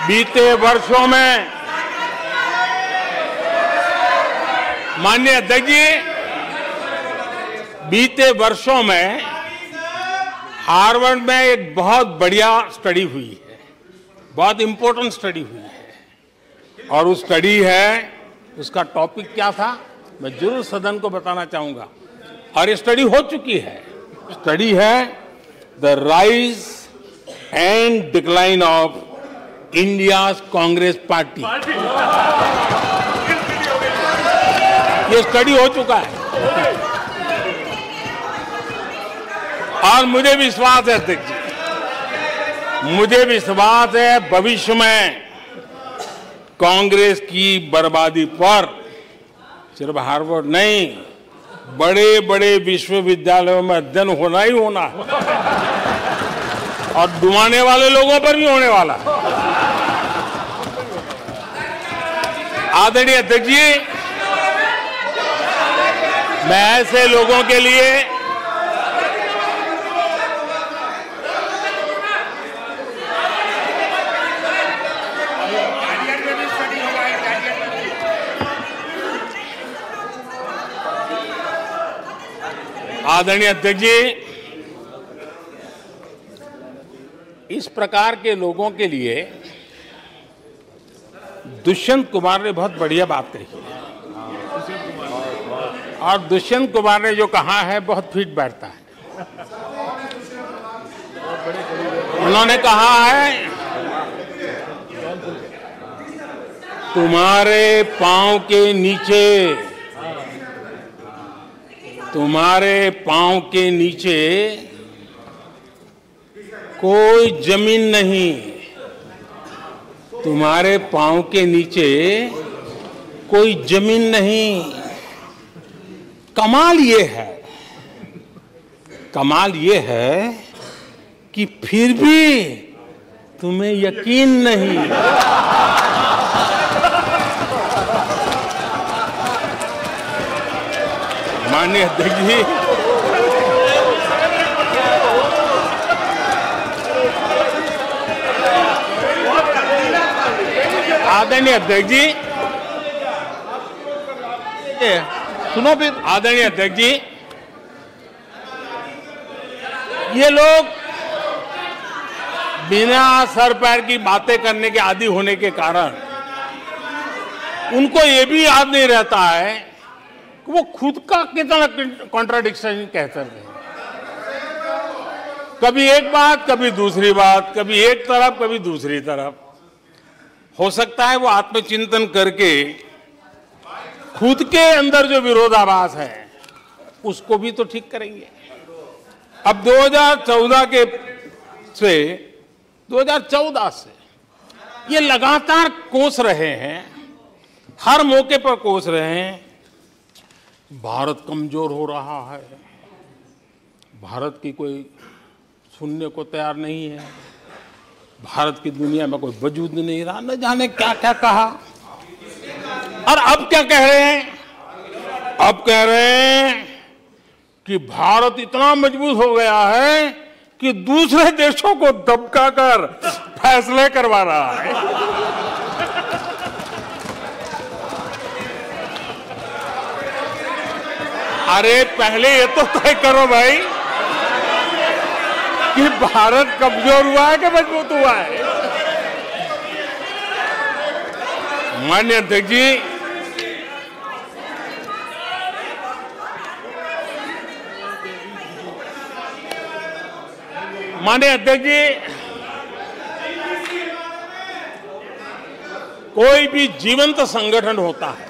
Speaker 2: बीते वर्षों में माननीय अध्यक्ष जी, बीते वर्षों में हार्वर्ड में एक बहुत बढ़िया स्टडी हुई है, बहुत इंपॉर्टेंट स्टडी हुई है। और उस स्टडी है, उसका टॉपिक क्या था मैं जरूर सदन को बताना चाहूंगा। और ये स्टडी हो चुकी है। स्टडी है the rise and decline of India's Congress party. ये स्टडी हो चुका है और मुझे विश्वास है अध्यक्ष जी, मुझे विश्वास है भविष्य में कांग्रेस की बर्बादी पर सिर्फ हार्वर्ड नहीं, बड़े बड़े विश्वविद्यालयों में अध्ययन होना ही होना है और डुबाने वाले लोगों पर भी होने वाला है। आदरणीय अध्यक्ष जी, मैं ऐसे लोगों के लिए आदरणीय अध्यक्ष जी, इस प्रकार के लोगों के लिए दुष्यंत कुमार ने बहुत बढ़िया बात कही है और दुष्यंत कुमार ने जो कहा है बहुत फिट बैठता है। उन्होंने कहा है, तुम्हारे पांव के नीचे, तुम्हारे पांव के नीचे कोई जमीन नहीं, तुम्हारे पांव के नीचे कोई जमीन नहीं। कमाल ये है, कमाल ये है कि फिर भी तुम्हें यकीन नहीं। माननीय अध्यक्ष जी, आदरणीय अध्यक्ष जी,
Speaker 1: सुनो फिर।
Speaker 2: आदरणीय अध्यक्ष जी, ये लोग बिना सर पैर की बातें करने के आदी होने के कारण उनको ये भी याद नहीं रहता है कि वो खुद का कितना कॉन्ट्राडिक्शन कहते रहे। कभी एक बात, कभी दूसरी बात, कभी एक तरफ, कभी दूसरी तरफ। हो सकता है वो आत्मचिंतन करके खुद के अंदर जो विरोधाभास है उसको भी तो ठीक करेंगे। अब 2014 से ये लगातार कोस रहे हैं, हर मौके पर कोस रहे हैं, भारत कमजोर हो रहा है, भारत की कोई सुनने को तैयार नहीं है, भारत की दुनिया में कोई वजूद नहीं रहा, न जाने क्या क्या कहा। और अब क्या कह रहे हैं? अब कह रहे हैं कि भारत इतना मजबूत हो गया है कि दूसरे देशों को दबकाकर फैसले करवा रहा है। अरे पहले ये तो तय करो भाई कि भारत कमजोर हुआ है कि मजबूत हुआ है। माननीय अध्यक्ष जी, माननीय अध्यक्ष जी, कोई भी जीवंत संगठन होता है,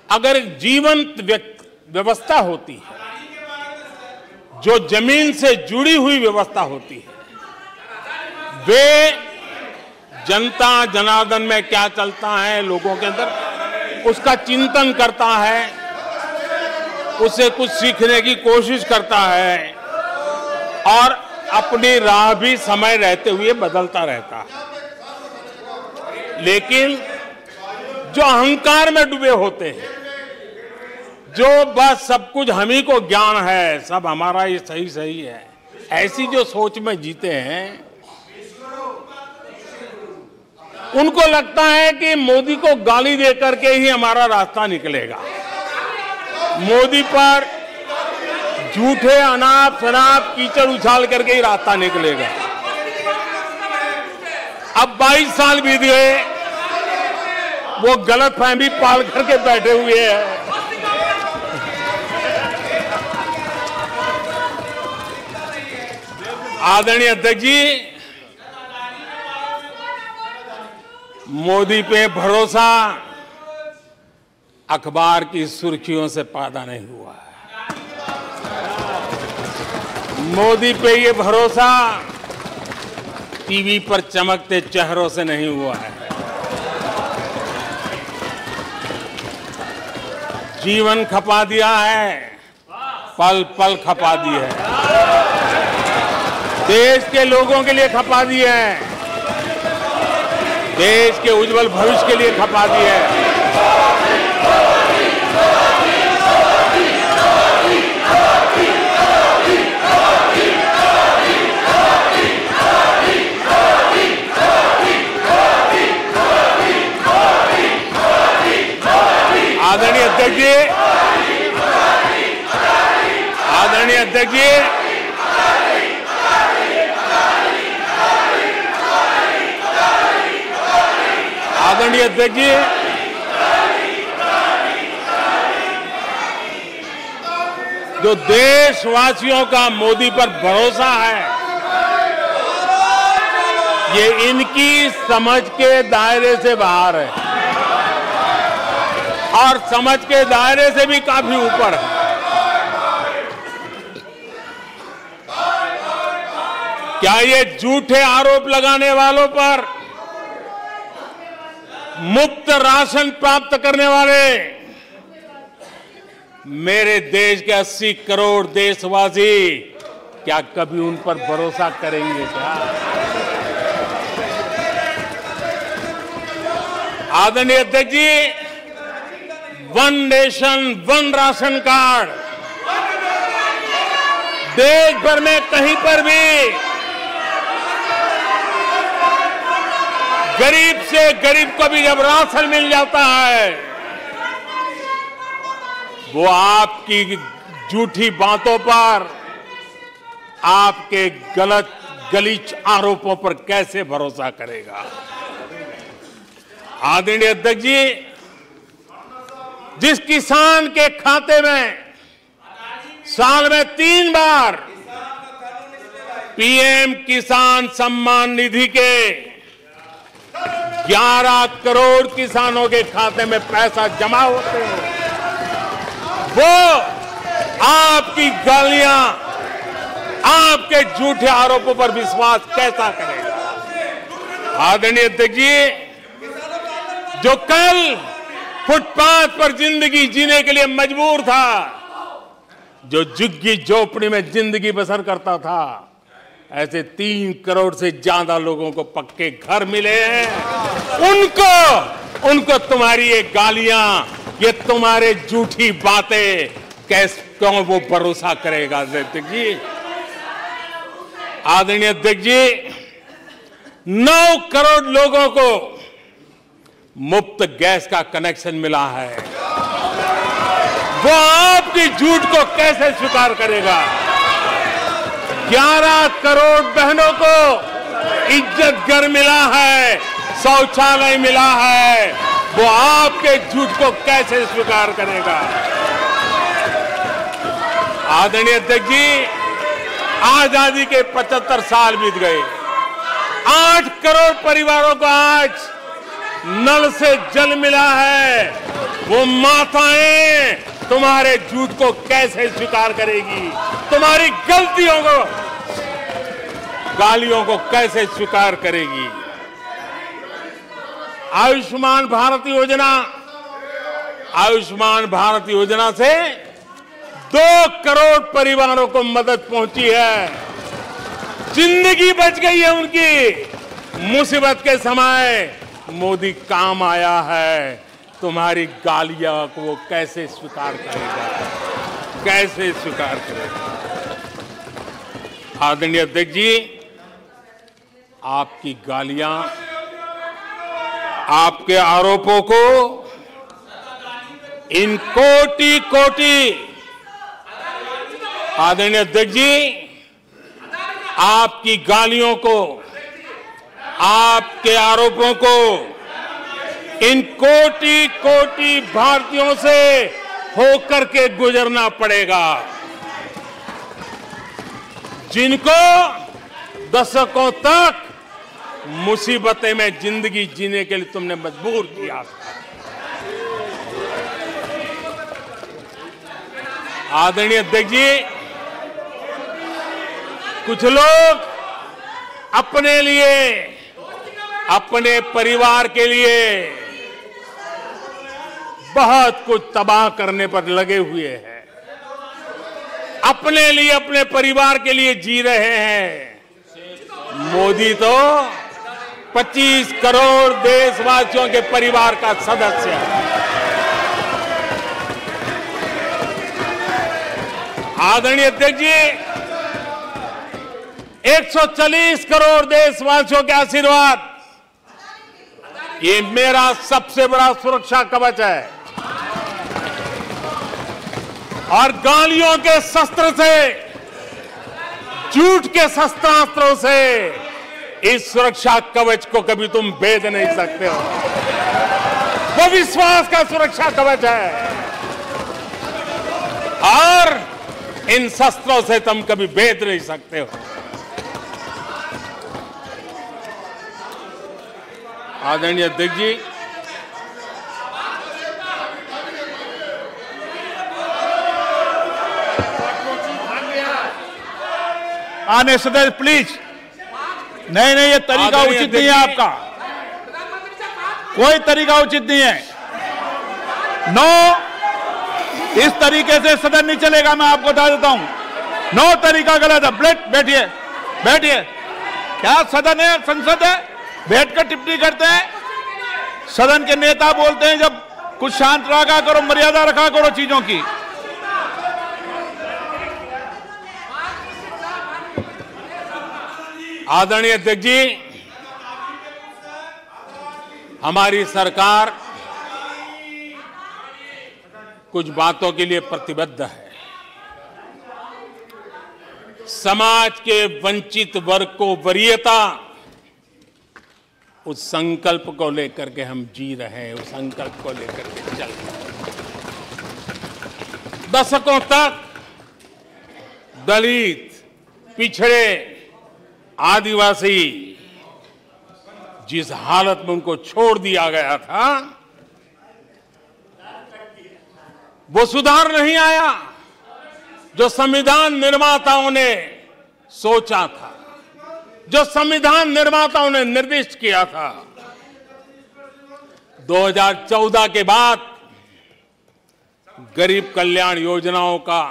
Speaker 2: अगर एक जीवंत व्यवस्था होती है, जो जमीन से जुड़ी हुई व्यवस्था होती है, वे जनता जनार्दन में क्या चलता है लोगों के अंदर उसका चिंतन करता है, उससे कुछ सीखने की कोशिश करता है और अपनी राह भी समय रहते हुए बदलता रहता है। लेकिन जो अहंकार में डूबे होते हैं, जो बस सब कुछ हम ही को ज्ञान है, सब हमारा ही सही सही है, ऐसी जो सोच में जीते हैं, उनको लगता है कि मोदी को गाली दे करके ही हमारा रास्ता निकलेगा, मोदी पर झूठे अनाप शनाप कीचड़ उछाल करके ही रास्ता निकलेगा। अब 22 साल बीत गए, वो गलतफहमी पाल करके बैठे हुए हैं। आदरणीय अध्यक्ष जी, मोदी पे भरोसा अखबार की सुर्खियों से पैदा नहीं हुआ है। मोदी पे ये भरोसा टीवी पर चमकते चेहरों से नहीं हुआ है। जीवन खपा दिया है, पल पल खपा दी है, देश के लोगों के लिए खपा दी है, देश के उज्जवल भविष्य के लिए खपा दी है। आदरणीय अध्यक्ष जी, आदरणीय अध्यक्ष जी, आदरणीय अध्यक्ष जी, जो देशवासियों का मोदी पर भरोसा है, ये इनकी समझ के दायरे से बाहर है और समझ के दायरे से भी काफी ऊपर है। क्या ये झूठे आरोप लगाने वालों पर मुफ्त राशन प्राप्त करने वाले मेरे देश के 80 करोड़ देशवासी क्या कभी उन पर भरोसा करेंगे क्या? आदरणीय अध्यक्ष जी, one nation one ration card, देश भर में कहीं पर भी गरीब से गरीब को भी जब राशन मिल जाता है, वो आपकी झूठी बातों पर, आपके गलत गलीच आरोपों पर कैसे भरोसा करेगा। आदरणीय अध्यक्ष जी, जिस किसान के खाते में साल में 3 बार पीएम किसान सम्मान निधि के 11 करोड़ किसानों के खाते में पैसा जमा होते हैं, वो आपकी गालियां, आपके झूठे आरोपों पर विश्वास कैसा करेगा। आदरणीय अध्यक्ष जी, जो कल फुटपाथ पर जिंदगी जीने के लिए मजबूर था, जो झुग्गी झोपड़ी में जिंदगी बसर करता था, ऐसे 3 करोड़ से ज्यादा लोगों को पक्के घर मिले हैं। उनको तुम्हारी ये गालियां, ये तुम्हारे झूठी बातें क्यों वो भरोसा करेगा। अध्यक्ष जी, आदरणीय अध्यक्ष जी, 9 करोड़ लोगों को मुफ्त गैस का कनेक्शन मिला है, वो आपकी झूठ को कैसे स्वीकार करेगा। 11 करोड़ बहनों को इज्जत घर मिला है, शौचालय मिला है, वो आपके झूठ को कैसे स्वीकार करेगा। आदरणीय अध्यक्ष जी, आजादी के 75 साल बीत गए, 8 करोड़ परिवारों को आज नल से जल मिला है, वो माताएं तुम्हारे झूठ को कैसे स्वीकार करेगी, तुम्हारी गलतियों को, गालियों को कैसे स्वीकार करेगी। आयुष्मान भारत योजना, आयुष्मान भारत योजना से 2 करोड़ परिवारों को मदद पहुंची है, जिंदगी बच गई है उनकी। मुसीबत के समय मोदी काम आया है, तुम्हारी गालियां को वो कैसे स्वीकार करेगा, कैसे स्वीकार करेगा। आदरणीय अध्यक्ष जी, आपकी गालियां, आपके आरोपों को इन कोटि कोटि, आदरणीय अध्यक्ष जी, आपकी गालियों को, आपके आरोपों को इन कोटि कोटि भारतीयों से होकर के गुजरना पड़ेगा, जिनको दशकों तक मुसीबतें में जिंदगी जीने के लिए तुमने मजबूर किया था। आदरणीय अध्यक्ष जी, कुछ लोग अपने लिए, अपने परिवार के लिए बहुत कुछ तबाह करने पर लगे हुए हैं, अपने लिए, अपने परिवार के लिए जी रहे हैं। मोदी तो 25 करोड़ देशवासियों के परिवार का सदस्य है। आदरणीय अध्यक्ष जी, 140 करोड़ देशवासियों के आशीर्वाद, ये मेरा सबसे बड़ा सुरक्षा कवच है। और गालियों के शस्त्र से, झूठ के शस्त्रास्त्रों से इस सुरक्षा कवच को कभी तुम भेद नहीं सकते हो। वो विश्वास का सुरक्षा कवच है और इन शस्त्रों से तुम कभी भेद नहीं सकते हो। आदरणीय अध्यक्ष जी,
Speaker 1: आने सदस्य प्लीज। नहीं, ये तरीका उचित नहीं है आपका, कोई तरीका उचित नहीं है। नो, इस तरीके से सदन नहीं चलेगा, मैं आपको बता देता हूं। नो, तरीका गलत है। बैठिए, बैठिए। क्या सदन है, संसद है? बैठकर टिप्पणी करते हैं। सदन के नेता बोलते हैं जब कुछ शांत रखा करो, मर्यादा रखा करो चीजों की।
Speaker 2: आदरणीय अध्यक्ष जी, हमारी सरकार कुछ बातों के लिए प्रतिबद्ध है। समाज के वंचित वर्ग को वरीयता, उस संकल्प को लेकर के हम जी रहे हैं, उस संकल्प को लेकर के चल रहे हैं। दशकों तक दलित, पिछड़े, आदिवासी जिस हालत में उनको छोड़ दिया गया था, वो सुधार नहीं आया जो संविधान निर्माताओं ने सोचा था, जो संविधान निर्माताओं ने निर्दिष्ट किया था। 2014 के बाद गरीब कल्याण योजनाओं का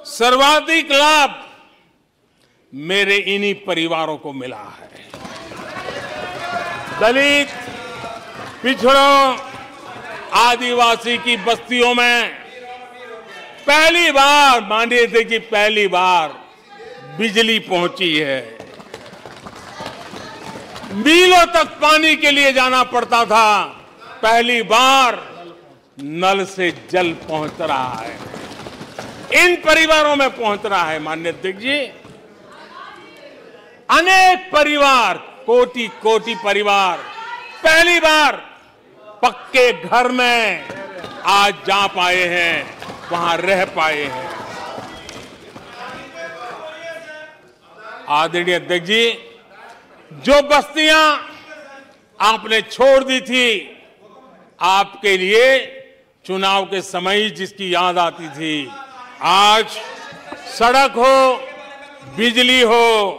Speaker 2: सर्वाधिक लाभ मेरे इन्हीं परिवारों को मिला है। दलित, पिछड़ों, आदिवासी की बस्तियों में पहली बार, मानिए थे कि पहली बार बिजली पहुंची है। मीलों तक पानी के लिए जाना पड़ता था, पहली बार नल से जल पहुंच रहा है, इन परिवारों में पहुंच रहा है। माननीय अध्यक्ष जी, अनेक परिवार, कोटि कोटि परिवार पहली बार पक्के घर में आज जा पाए हैं, वहां रह पाए हैं। आदरणीय अध्यक्ष जी, जो बस्तियां आपने छोड़ दी थी, आपके लिए चुनाव के समय जिसकी याद आती थी, आज सड़क हो, बिजली हो,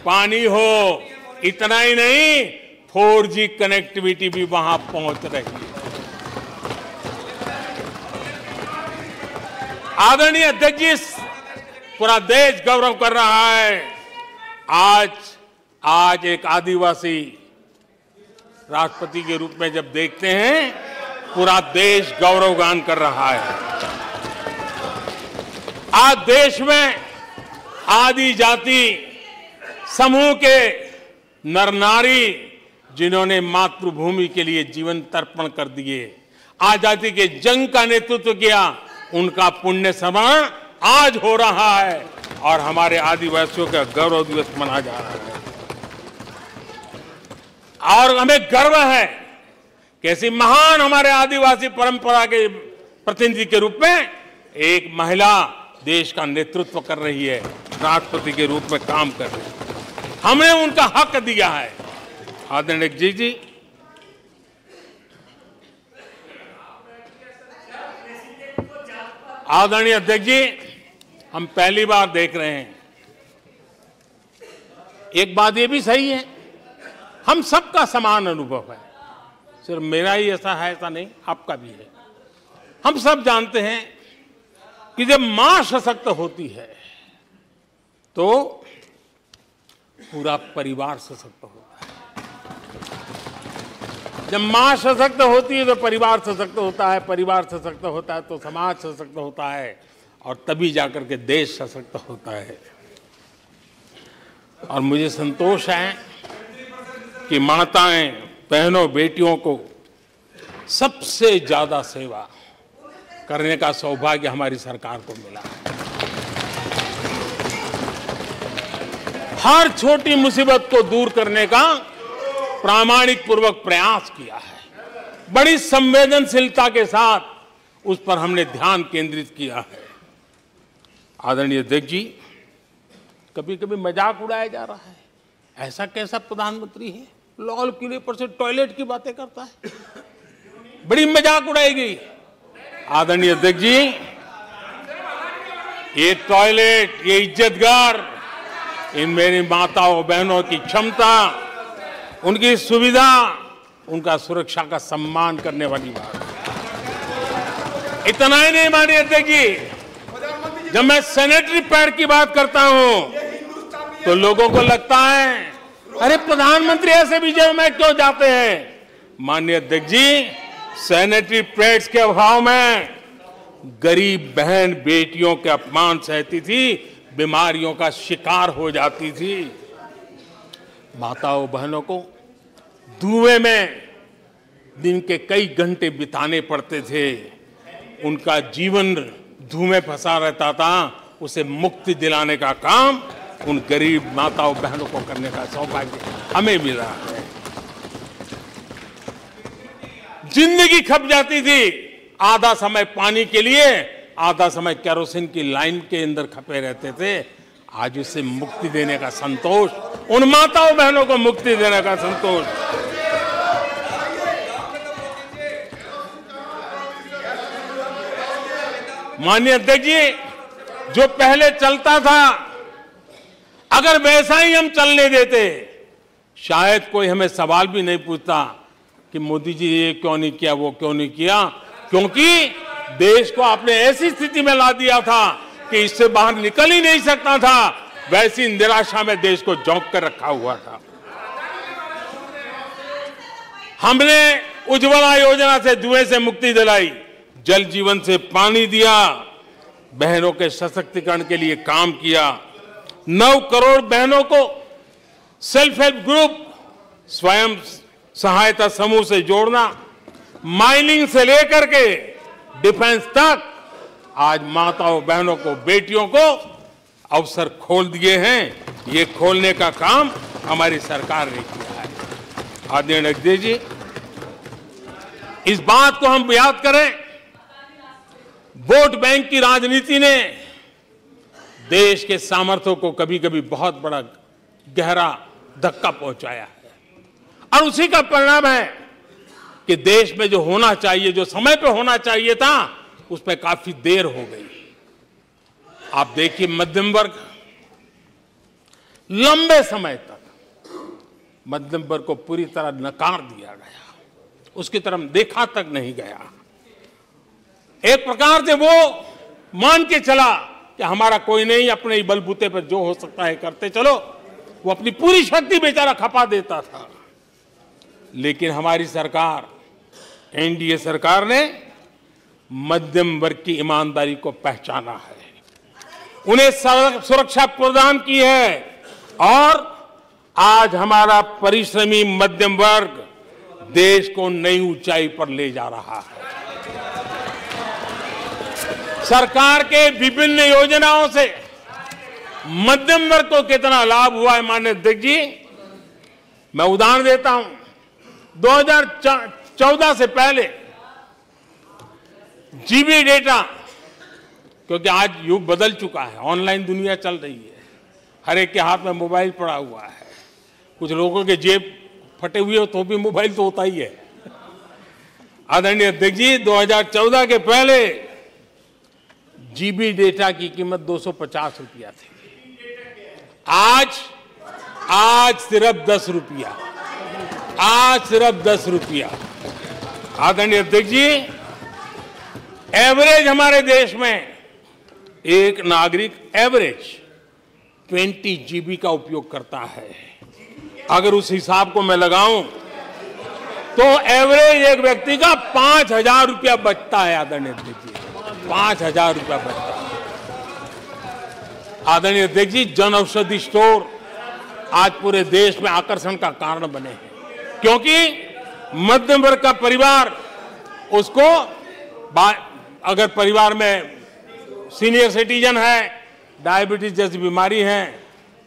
Speaker 2: पानी हो, इतना ही नहीं 4G कनेक्टिविटी भी वहां पहुंच रही है। आदरणीय अध्यक्ष जी, पूरा देश गौरव कर रहा है। आज एक आदिवासी राष्ट्रपति के रूप में जब देखते हैं, पूरा देश गौरवगान कर रहा है। आज देश में आदि जाति समूह के नर नारी, जिन्होंने मातृभूमि के लिए जीवन तर्पण कर दिए, आजादी के जंग का नेतृत्व किया, उनका पुण्य स्मरण आज हो रहा है और हमारे आदिवासियों का गौरव दिवस मनाया जा रहा है। और हमें गर्व है कि ऐसी महान हमारे आदिवासी परंपरा के प्रतिनिधि के रूप में एक महिला देश का नेतृत्व कर रही है, राष्ट्रपति के रूप में काम कर रही है। हमने उनका हक दिया है। आदरणीय जी, आदरणीय अध्यक्ष जी, हम पहली बार देख रहे हैं। एक बात ये भी सही है, हम सबका समान अनुभव है, सिर्फ मेरा ही ऐसा है ऐसा नहीं, आपका भी है। हम सब जानते हैं कि जब मां सशक्त होती है तो पूरा परिवार सशक्त होता है। जब मां सशक्त होती है तो परिवार सशक्त होता है, परिवार सशक्त होता है तो समाज सशक्त होता है, और तभी जाकर के देश सशक्त होता है। और मुझे संतोष है कि माताएं, बहनों, बेटियों को सबसे ज्यादा सेवा करने का सौभाग्य हमारी सरकार को मिला है। हर छोटी मुसीबत को दूर करने का प्रामाणिक पूर्वक प्रयास किया है। बड़ी संवेदनशीलता के साथ उस पर हमने ध्यान केंद्रित किया है। आदरणीय अध्यक्ष जी, कभी कभी मजाक उड़ाया जा रहा है, ऐसा कैसा प्रधानमंत्री है, लाल किले पर से टॉयलेट की बातें करता है, बड़ी मजाक उड़ाई गई। आदरणीय अध्यक्ष जी, ये टॉयलेट, ये इज्जतगार, इन मेरी माताओं बहनों की क्षमता, उनकी सुविधा, उनका सुरक्षा का सम्मान करने वाली बात। इतना ही नहीं मानिए अध्यक्ष जी, जब मैं सैनिटरी पैड की बात करता हूं तो लोगों को लगता है अरे प्रधानमंत्री ऐसे विजय में क्यों जाते हैं। माननीय अध्यक्ष जी, सैनिटरी पैड्स के अभाव में गरीब बहन बेटियों के अपमान सहती थी, बीमारियों का शिकार हो जाती थी। माताओं बहनों को धुएं में दिन के कई घंटे बिताने पड़ते थे, उनका जीवन धुएं फंसा रहता था। उसे मुक्ति दिलाने का काम उन गरीब माताओं बहनों को करने का सौभाग्य हमें मिला है। जिंदगी खप जाती थी, आधा समय पानी के लिए, आधा समय केरोसिन की लाइन के अंदर खपे रहते थे। आज उसे मुक्ति देने का संतोष, उन माताओं बहनों को मुक्ति देने का संतोष। माननीय अध्यक्ष जी, जो पहले चलता था, अगर वैसा ही हम चलने देते, शायद कोई हमें सवाल भी नहीं पूछता कि मोदी जी ये क्यों नहीं किया, वो क्यों नहीं किया, क्योंकि देश को आपने ऐसी स्थिति में ला दिया था कि इससे बाहर निकल ही नहीं सकता था। वैसी निराशा में देश को झोंक कर रखा हुआ था। हमने उज्ज्वला योजना से धुएं से मुक्ति दिलाई, जल जीवन से पानी दिया, बहनों के सशक्तिकरण के लिए काम किया। 9 करोड़ बहनों को सेल्फ हेल्प ग्रुप, स्वयं सहायता समूह से जोड़ना, माइनिंग से लेकर के डिफेंस तक, आज माताओं बहनों को, बेटियों को अवसर खोल दिए हैं। ये खोलने का काम हमारी सरकार ने किया है। आदरणीय अध्यक्ष जी, इस बात को हम याद करें, वोट बैंक की राजनीति ने देश के सामर्थ्य को कभी कभी बहुत बड़ा गहरा धक्का पहुंचाया है, और उसी का परिणाम है कि देश में जो होना चाहिए, जो समय पे होना चाहिए था, उस पर काफी देर हो गई। आप देखिए, मध्यम वर्ग लंबे समय तक मध्यम वर्ग को पूरी तरह नकार दिया गया, उसकी तरफ देखा तक नहीं गया। एक प्रकार से वो मान के चला कि हमारा कोई नहीं, अपने ही बलबूते पर जो हो सकता है करते चलो। वो अपनी पूरी शक्ति बेचारा खपा देता था। लेकिन हमारी सरकार, एनडीए सरकार ने मध्यम वर्ग की ईमानदारी को पहचाना है, उन्हें सुरक्षा प्रदान की है, और आज हमारा परिश्रमी मध्यम वर्ग देश को नई ऊंचाई पर ले जा रहा है। सरकार के विभिन्न योजनाओं से मध्यम वर्ग को कितना लाभ हुआ है, माननीय अध्यक्ष जी, मैं उदाहरण देता हूं। 2014 से पहले जीबी डेटा, क्योंकि आज युग बदल चुका है, ऑनलाइन दुनिया चल रही है, हर एक के हाथ में मोबाइल पड़ा हुआ है, कुछ लोगों के जेब फटे हुए हो तो भी मोबाइल तो होता ही है। आदरणीय अध्यक्ष जी, 2014 के पहले जीबी डेटा की कीमत 250 रुपया थी, आज सिर्फ 10 रुपया, आज सिर्फ 10 रुपया। आदरणीय अध्यक्ष जी, एवरेज हमारे देश में एक नागरिक एवरेज 20 जीबी का उपयोग करता है। अगर उस हिसाब को मैं लगाऊं तो एवरेज एक व्यक्ति का 5,000 रुपया बचता है। आदरणीय अध्यक्ष जी, 5,000 रुपया बचता है। आदरणीय अध्यक्ष जी, जन औषधि स्टोर आज पूरे देश में आकर्षण का कारण बने हैं, क्योंकि मध्यम वर्ग का परिवार, उसको अगर परिवार में सीनियर सिटीजन है, डायबिटीज जैसी बीमारी है,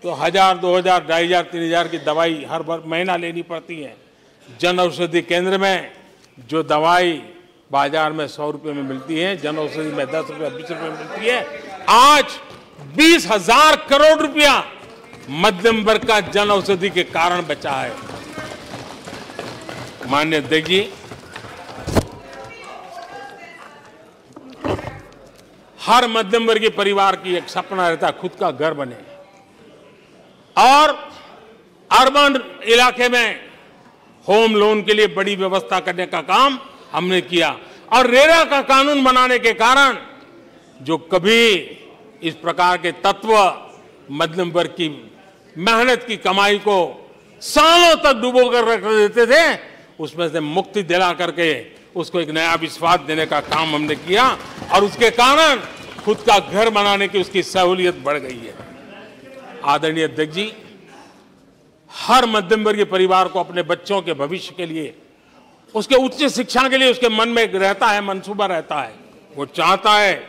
Speaker 2: तो 1,000, 2,000, 2,500, 3,000 की दवाई हर महीना लेनी पड़ती है। जन औषधि केंद्र में जो दवाई बाजार में 100 रुपये में मिलती है, जन औषधि में 10 रुपये, 20 रुपये मिलती है। आज 20,000 करोड़ रुपया मध्यम वर्ग का जन औषधि के कारण बचा है। माननीय अध्यक्ष जी, हर मध्यम वर्गीय परिवार की एक सपना रहता है खुद का घर बने, और अर्बन इलाके में होम लोन के लिए बड़ी व्यवस्था करने का काम हमने किया, और रेरा का कानून बनाने के कारण जो कभी इस प्रकार के तत्व मध्यम वर्ग की मेहनत की कमाई को सालों तक डुबो कर रख देते थे, उसमें से मुक्ति दिला करके उसको एक नया विश्वास देने का काम हमने किया और उसके कारण खुद का घर बनाने की उसकी सहूलियत बढ़ गई है। आदरणीय अध्यक्ष जी, हर मध्यम वर्गीय परिवार को अपने बच्चों के भविष्य के लिए, उसके उच्च शिक्षा के लिए उसके मन में रहता है, मंसूबा रहता है। वो चाहता है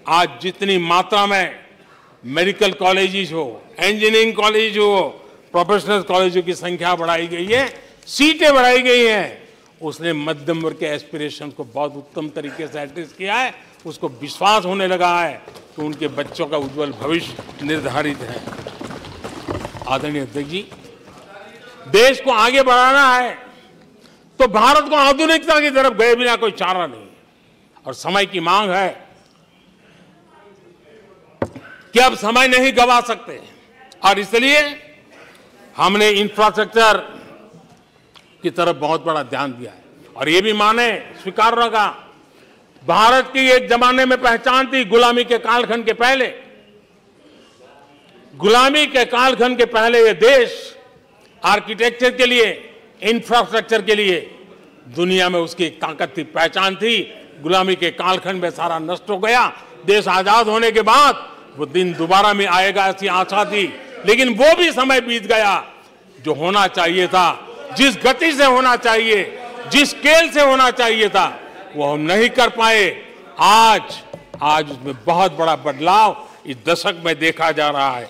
Speaker 2: आज जितनी मात्रा में मेडिकल कॉलेजेस हो, इंजीनियरिंग कॉलेज हो, प्रोफेशनल कॉलेजों की संख्या बढ़ाई गई है, सीटें बढ़ाई गई हैं, उसने मध्यम वर्ग के एस्पिरेशन को बहुत उत्तम तरीके से एड्रेस किया है। उसको विश्वास होने लगा है कि उनके बच्चों का उज्जवल भविष्य निर्धारित है। आदरणीय अध्यक्ष जी, देश को आगे बढ़ाना है तो भारत को आधुनिकता की तरफ गए बिना कोई चारा नहीं, और समय की मांग है कि अब समय नहीं गवा सकते, और इसलिए हमने इंफ्रास्ट्रक्चर की तरफ बहुत बड़ा ध्यान दिया है। और ये भी माने, स्वीकार रखा, भारत की एक जमाने में पहचान थी गुलामी के कालखंड के पहले। गुलामी के कालखंड के पहले ये देश आर्किटेक्चर के लिए, इंफ्रास्ट्रक्चर के लिए दुनिया में उसकी एक ताकत थी, पहचान थी। गुलामी के कालखंड में सारा नष्ट हो गया। देश आजाद होने के बाद वो दिन दोबारा में आएगा ऐसी आशा थी, लेकिन वो भी समय बीत गया। जो होना चाहिए था, जिस गति से होना चाहिए, जिस स्केल से होना चाहिए था, वो हम नहीं कर पाए। आज उसमें बहुत बड़ा बदलाव इस दशक में देखा जा रहा है।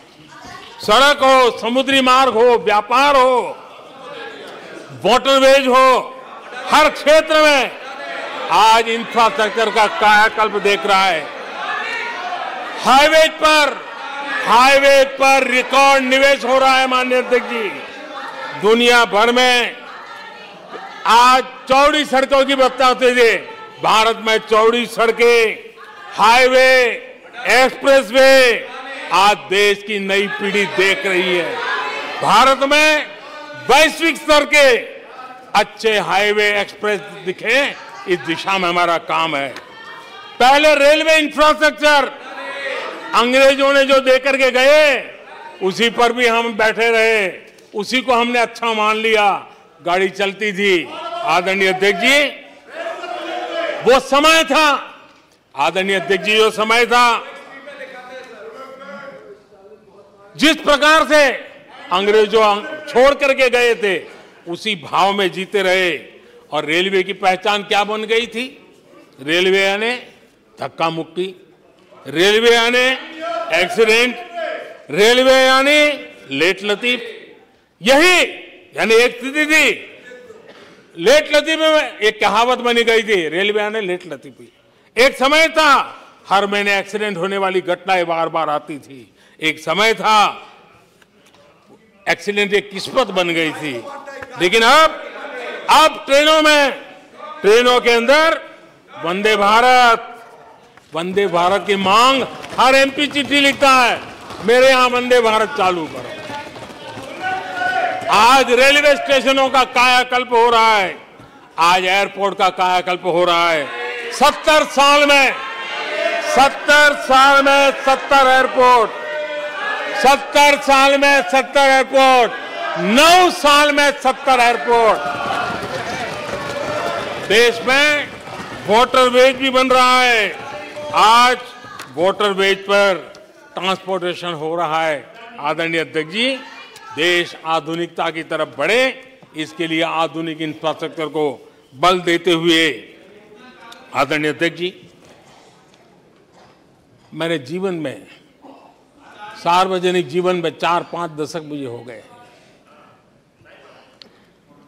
Speaker 2: सड़क हो, समुद्री मार्ग हो, व्यापार हो, वाटरवेज हो, हर क्षेत्र में आज इंफ्रास्ट्रक्चर का कायाकल्प देख रहा है। हाईवे पर रिकॉर्ड निवेश हो रहा है। माननीय अध्यक्ष जी, दुनिया भर में आज चौड़ी सड़कों की बात होती थी, भारत में चौड़ी सड़कें, हाईवे, एक्सप्रेसवे आज देश की नई पीढ़ी देख रही है। भारत में वैश्विक स्तर के अच्छे हाईवे, एक्सप्रेस दिखे, इस दिशा में हमारा काम है। पहले रेलवे इंफ्रास्ट्रक्चर अंग्रेजों ने जो देकर के गए, उसी पर भी हम बैठे रहे, उसी को हमने अच्छा मान लिया, गाड़ी चलती थी। आदरणीय अध्यक्ष जी, वो समय था, आदरणीय अध्यक्ष जी, वो समय था जिस प्रकार से अंग्रेजों छोड़ करके गए थे, उसी भाव में जीते रहे। और रेलवे की पहचान क्या बन गई थी? रेलवे यानी धक्का मुक्की, रेलवे यानी एक्सीडेंट, रेलवे यानी लेट लतीफ। यही यानी एक स्थिति थी, लेट लतीफ में एक कहावत बनी गई थी, रेलवे यानी लेट लतीफी। एक समय था हर महीने एक्सीडेंट होने वाली घटनाएं बार बार आती थी। एक समय था एक्सीडेंट एक किस्मत बन गई थी। लेकिन अब ट्रेनों के अंदर वंदे भारत की मांग, हर एमपी चिट्ठी लिखता है, मेरे यहां वंदे भारत चालू करो। आज रेलवे स्टेशनों का कायाकल्प हो रहा है, आज एयरपोर्ट का कायाकल्प हो रहा है। 70 साल में 70 एयरपोर्ट, 70 साल में 70 एयरपोर्ट, 9 साल में 70 एयरपोर्ट। देश में वाटरवेज भी बन रहा है। आज वाटरवेज पर ट्रांसपोर्टेशन हो रहा है। आदरणीय अध्यक्ष जी, देश आधुनिकता की तरफ बढ़े, इसके लिए आधुनिक इंफ्रास्ट्रक्चर को बल देते हुए, आदरणीय अध्यक्ष जी, मेरे जीवन में, सार्वजनिक जीवन में 4-5 दशक मुझे हो गए,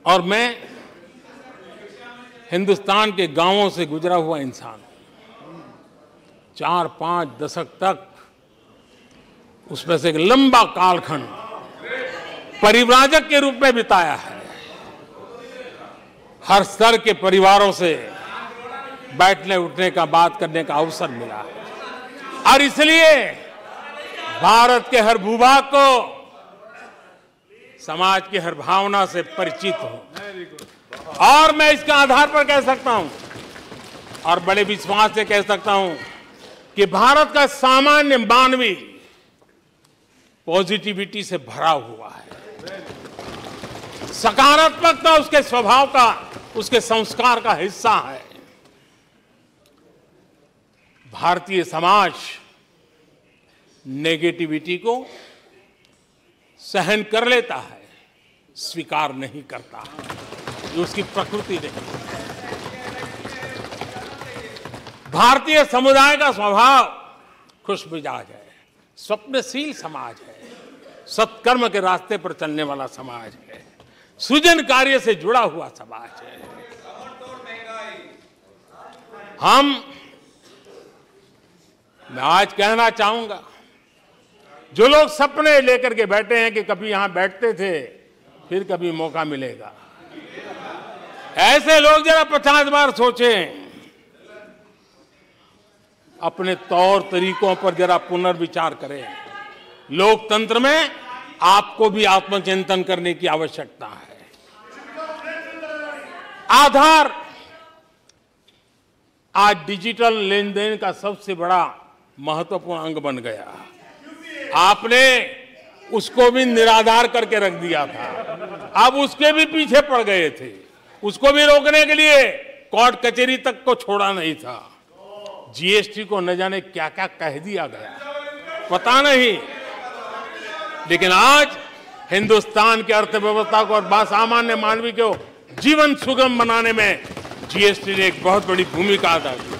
Speaker 2: और मैं हिंदुस्तान के गांवों से गुजरा हुआ इंसान, 4-5 दशक तक उसमें से एक लंबा कालखंड परिव्राजक के रूप में बिताया है। हर स्तर के परिवारों से बैठने उठने का, बात करने का अवसर मिला है, और इसलिए भारत के हर भूभाग को, समाज की हर भावना से परिचित हूं। और मैं इसके आधार पर कह सकता हूं, और बड़े विश्वास से कह सकता हूं, कि भारत का सामान्य मानवी पॉजिटिविटी से भरा हुआ है। सकारात्मकता उसके स्वभाव का, उसके संस्कार का हिस्सा है। भारतीय समाज नेगेटिविटी को सहन कर लेता है, स्वीकार नहीं करता। ये उसकी प्रकृति नहीं। भारतीय समुदाय का स्वभाव खुशमिजाज है, स्वप्नशील समाज है, सत्कर्म के रास्ते पर चलने वाला समाज है, सृजन कार्य से जुड़ा हुआ समाज है। मैं आज कहना चाहूंगा, जो लोग सपने लेकर के बैठे हैं कि कभी यहां बैठते थे, फिर कभी मौका मिलेगा, ऐसे लोग जरा 50 बार सोचें, अपने तौर तरीकों पर जरा पुनर्विचार करें। लोकतंत्र में आपको भी आत्मचिंतन करने की आवश्यकता है। आधार आज डिजिटल लेन देन का सबसे बड़ा महत्वपूर्ण अंग बन गया। आपने उसको भी निराधार करके रख दिया था, अब उसके भी पीछे पड़ गए थे। उसको भी रोकने के लिए कोर्ट कचहरी तक को छोड़ा नहीं था। जीएसटी को न जाने क्या क्या कह दिया गया, पता नहीं, लेकिन आज हिंदुस्तान की अर्थव्यवस्था को और सामान्य मानवी को जीवन सुगम बनाने में जीएसटी ने एक बहुत बड़ी भूमिका अदा की।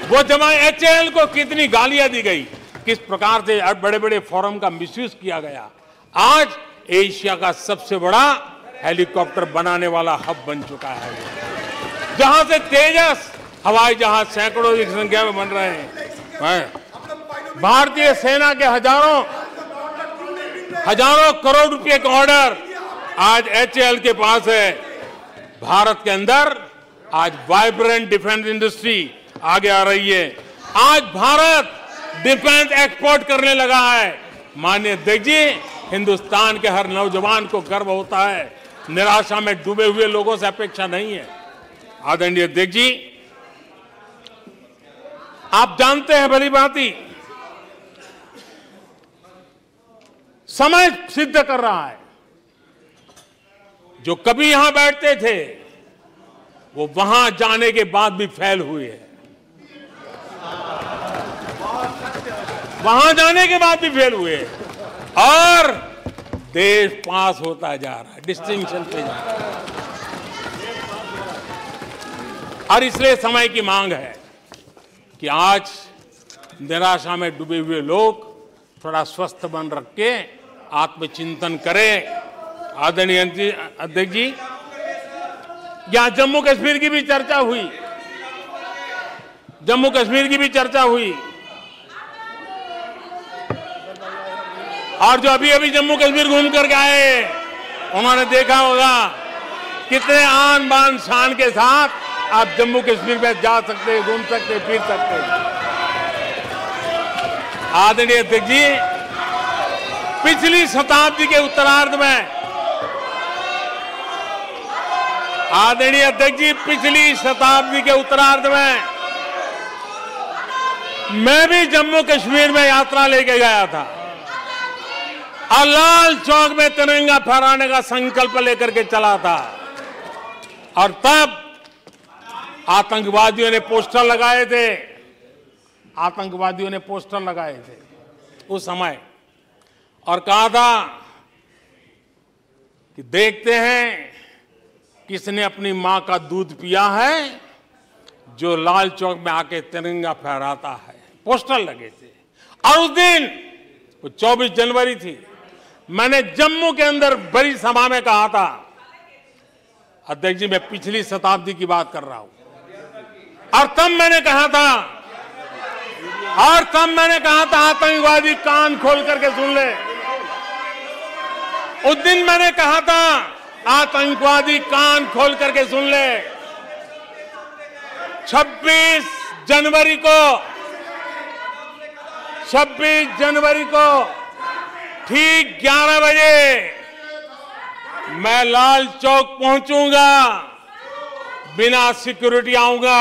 Speaker 2: वो जमा एचएएल को कितनी गालियां दी गई, किस प्रकार से बड़े बड़े फोरम का मिसयूज किया गया। आज एशिया का सबसे बड़ा हेलीकॉप्टर बनाने वाला हब बन चुका है, जहां से तेजस हवाई जहाज सैकड़ों की संख्या में बन रहे हैं। भारतीय सेना के हजारों करोड़ रुपए का ऑर्डर आज एचएएल के पास है। भारत के अंदर आज वाइब्रेंट डिफेंस इंडस्ट्री आगे आ रही है। आज भारत डिफेंस एक्सपोर्ट करने लगा है। माननीय अध्यक्ष जी, हिंदुस्तान के हर नौजवान को गर्व होता है, निराशा में डूबे हुए लोगों से अपेक्षा नहीं है। आदरणीय अध्यक्ष जी, आप जानते हैं भली भांति, समय सिद्ध कर रहा है, जो कभी यहां बैठते थे वो वहां जाने के बाद भी फेल हुए हैं। वहां जाने के बाद भी फेल हुए हैं और देश पास होता जा रहा है, डिस्टिंक्शन पे जा रहा है। और इसलिए समय की मांग है कि आज निराशा में डूबे हुए लोग थोड़ा स्वस्थ मन रख के आत्मचिंतन करें। आदरणीय अध्यक्ष जी, यहां जम्मू कश्मीर की भी चर्चा हुई, जम्मू कश्मीर की भी चर्चा हुई, और जो अभी अभी जम्मू कश्मीर घूम करके आए उन्होंने देखा होगा कितने आन बान शान के साथ आप जम्मू कश्मीर में जा सकते, घूम सकते, फिर सकते। आदरणीय अध्यक्ष जी, पिछली शताब्दी के उत्तरार्ध में, आदरणीय अध्यक्ष जी, पिछली शताब्दी के उत्तरार्ध में मैं भी जम्मू कश्मीर में यात्रा लेके गया था और लाल चौक में तिरंगा फहराने का संकल्प लेकर के चला था। और तब आतंकवादियों ने पोस्टर लगाए थे, आतंकवादियों ने पोस्टर लगाए थे उस समय, और कहा था कि देखते हैं किसने अपनी मां का दूध पिया है जो लाल चौक में आके तिरंगा फहराता है। पोस्टर लगे थे। और उस दिन वो 24 जनवरी थी, मैंने जम्मू के अंदर बड़ी सभा में कहा था, अध्यक्ष जी मैं पिछली शताब्दी की बात कर रहा हूं, और तब मैंने कहा था आतंकवादी कान खोल करके सुन ले। उस दिन मैंने कहा था आतंकवादी कान खोल करके सुन ले। 26 जनवरी को ठीक 11 बजे मैं लाल चौक पहुंचूंगा, बिना सिक्योरिटी आऊंगा,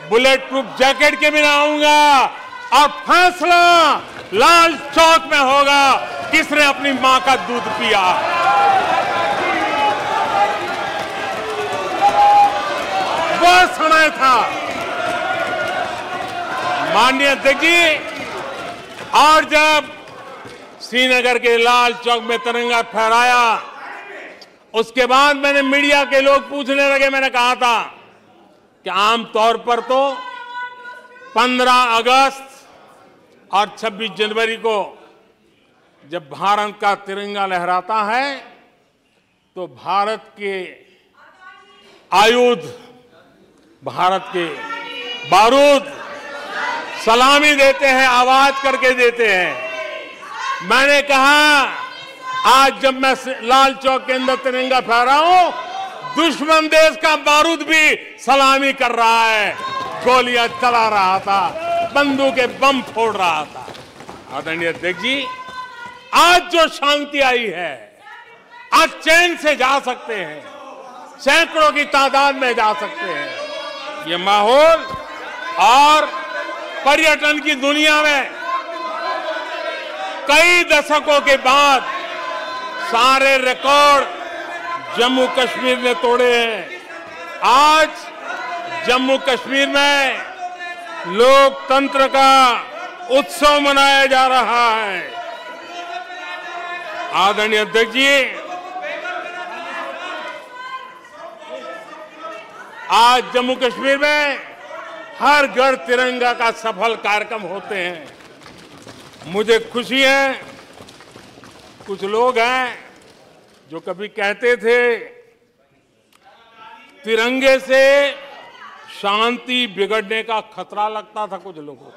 Speaker 2: बुलेट प्रूफ जैकेट के बिना आऊंगा, और फैसला लाल चौक में होगा किसने अपनी मां का दूध पिया। वो समय था, माननीय अध्यक्ष जी, और जब श्रीनगर के लाल चौक में तिरंगा फहराया, उसके बाद मैंने मीडिया के लोग पूछने लगे, मैंने कहा था कि आमतौर पर तो 15 अगस्त और 26 जनवरी को जब भारत का तिरंगा लहराता है तो भारत के आयुध, भारत के बारूद सलामी देते हैं, आवाज करके देते हैं। मैंने कहा आज जब मैं लाल चौक के अंदर तिरंगा फहरा हूं, दुश्मन देश का बारूद भी सलामी कर रहा है, गोलियां चला रहा था, बंदूकें बम फोड़ रहा था। आदरणीय अध्यक्ष जी, आज जो शांति आई है, आज चैन से जा सकते हैं, सैकड़ों की तादाद में जा सकते हैं। ये माहौल और पर्यटन की दुनिया में कई दशकों के बाद सारे रिकॉर्ड जम्मू कश्मीर ने तोड़े हैं। आज जम्मू कश्मीर में लोकतंत्र का उत्सव मनाया जा रहा है। आदरणीय अध्यक्ष जी, आज जम्मू कश्मीर में हर घर तिरंगा का सफल कार्यक्रम होते हैं। मुझे खुशी है, कुछ लोग हैं जो कभी कहते थे तिरंगे से शांति बिगड़ने का खतरा लगता था, कुछ लोगों को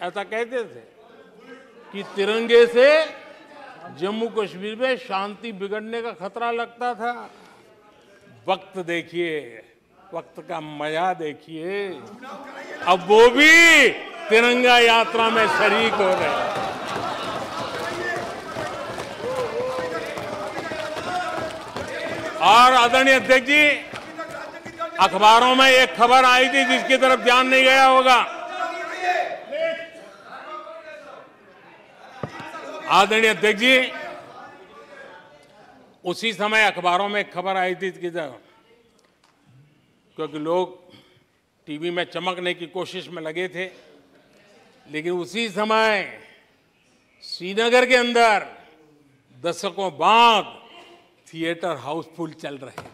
Speaker 2: ऐसा कहते थे कि तिरंगे से जम्मू कश्मीर में शांति बिगड़ने का खतरा लगता था। वक्त देखिए, वक्त का मजा देखिए, अब वो भी तिरंगा यात्रा में शरीक हो रहे हैं। और आदरणीय अध्यक्ष जी, अखबारों में एक खबर आई थी जिसकी तरफ ध्यान नहीं गया होगा। आदरणीय अध्यक्ष जी, उसी समय अखबारों में एक खबर आई थी कि क्योंकि लोग टीवी में चमकने की कोशिश में लगे थे, लेकिन उसी समय श्रीनगर के अंदर दशकों बाद थिएटर हाउसफुल चल रहे थे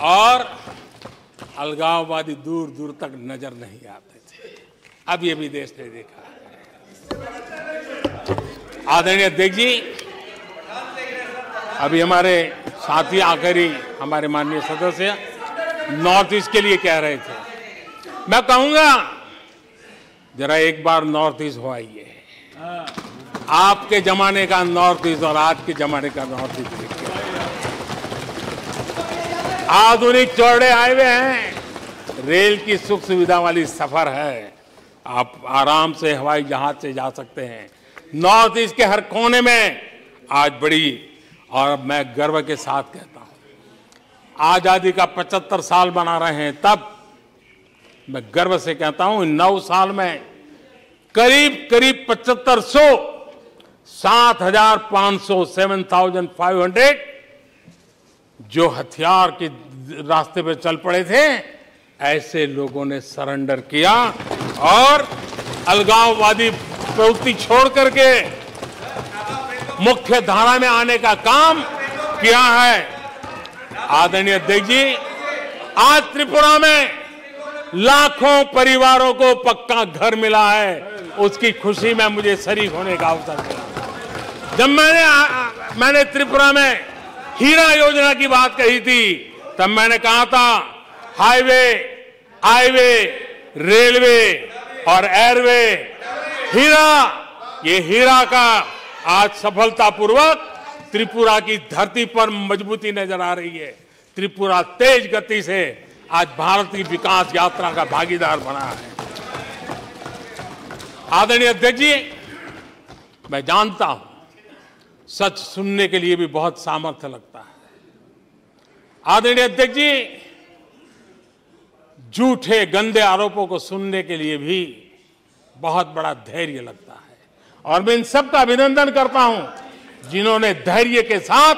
Speaker 2: और अलगाववादी दूर दूर तक नजर नहीं आते थे। अब ये भी देश ने देखा है। आदरणीय अध्यक्ष जी, अभी हमारे साथी आखिरी हमारे माननीय सदस्य नॉर्थ ईस्ट के लिए कह रहे थे। मैं कहूंगा जरा एक बार नॉर्थ ईस्ट हो आइए। आपके जमाने का नॉर्थ ईस्ट और आज के जमाने का नॉर्थ ईस्ट देखिए। आधुनिक चौड़े हाईवे हैं, रेल की सुख सुविधा वाली सफर है, आप आराम से हवाई जहाज से जा सकते हैं। नॉर्थ ईस्ट के हर कोने में आज बड़ी, और मैं गर्व के साथ कहता हूं, आजादी का 75 साल मना रहे हैं, तब मैं गर्व से कहता हूं 9 साल में करीब 7500 7,500 7,500 जो हथियार के रास्ते पे चल पड़े थे, ऐसे लोगों ने सरेंडर किया और अलगाववादी प्रवृत्ति छोड़ करके मुख्य धारा में आने का काम किया है। आदरणीय अध्यक्ष जी, आज त्रिपुरा में लाखों परिवारों को पक्का घर मिला है, उसकी खुशी में मुझे शरीक होने का अवसर मिला। जब मैंने त्रिपुरा में हीरा योजना की बात कही थी, तब मैंने कहा था हाईवे, रेलवे और एयरवे, ये हीरा का आज सफलतापूर्वक त्रिपुरा की धरती पर मजबूती नजर आ रही है। त्रिपुरा तेज गति से आज भारत की विकास यात्रा का भागीदार बना है। आदरणीय अध्यक्ष जी, मैं जानता हूं सच सुनने के लिए भी बहुत सामर्थ्य लगता है। आदरणीय अध्यक्ष जी, झूठे गंदे आरोपों को सुनने के लिए भी बहुत बड़ा धैर्य लगता है, और मैं इन सबका अभिनंदन करता हूं जिन्होंने धैर्य के साथ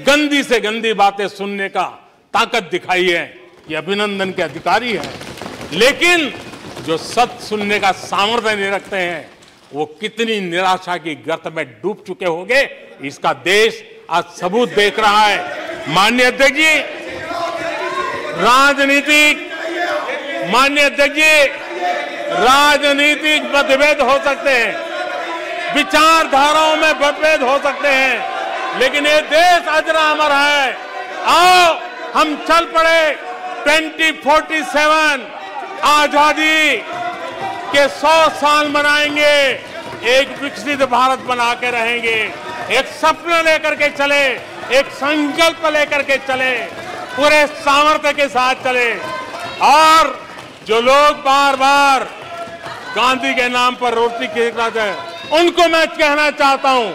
Speaker 2: गंदी से गंदी बातें सुनने का ताकत दिखाई है। ये अभिनंदन के अधिकारी हैं, लेकिन जो सच सुनने का सामर्थ्य नहीं रखते हैं वो कितनी निराशा की गर्त में डूब चुके होंगे, इसका देश आज सबूत देख रहा है। माननीय अध्यक्ष जी, राजनीतिक मतभेद हो सकते हैं, विचारधाराओं में मतभेद हो सकते हैं, लेकिन ये देश अजरा अमर है। आओ हम चल पड़े 2047 आजादी के 100 साल मनाएंगे, एक विकसित भारत बना के रहेंगे, एक सपना लेकर के चले, एक संकल्प लेकर के चले, पूरे सामर्थ्य के साथ चले। और जो लोग बार बार गांधी के नाम पर रोटी खिलाते हैं, उनको मैं कहना चाहता हूं,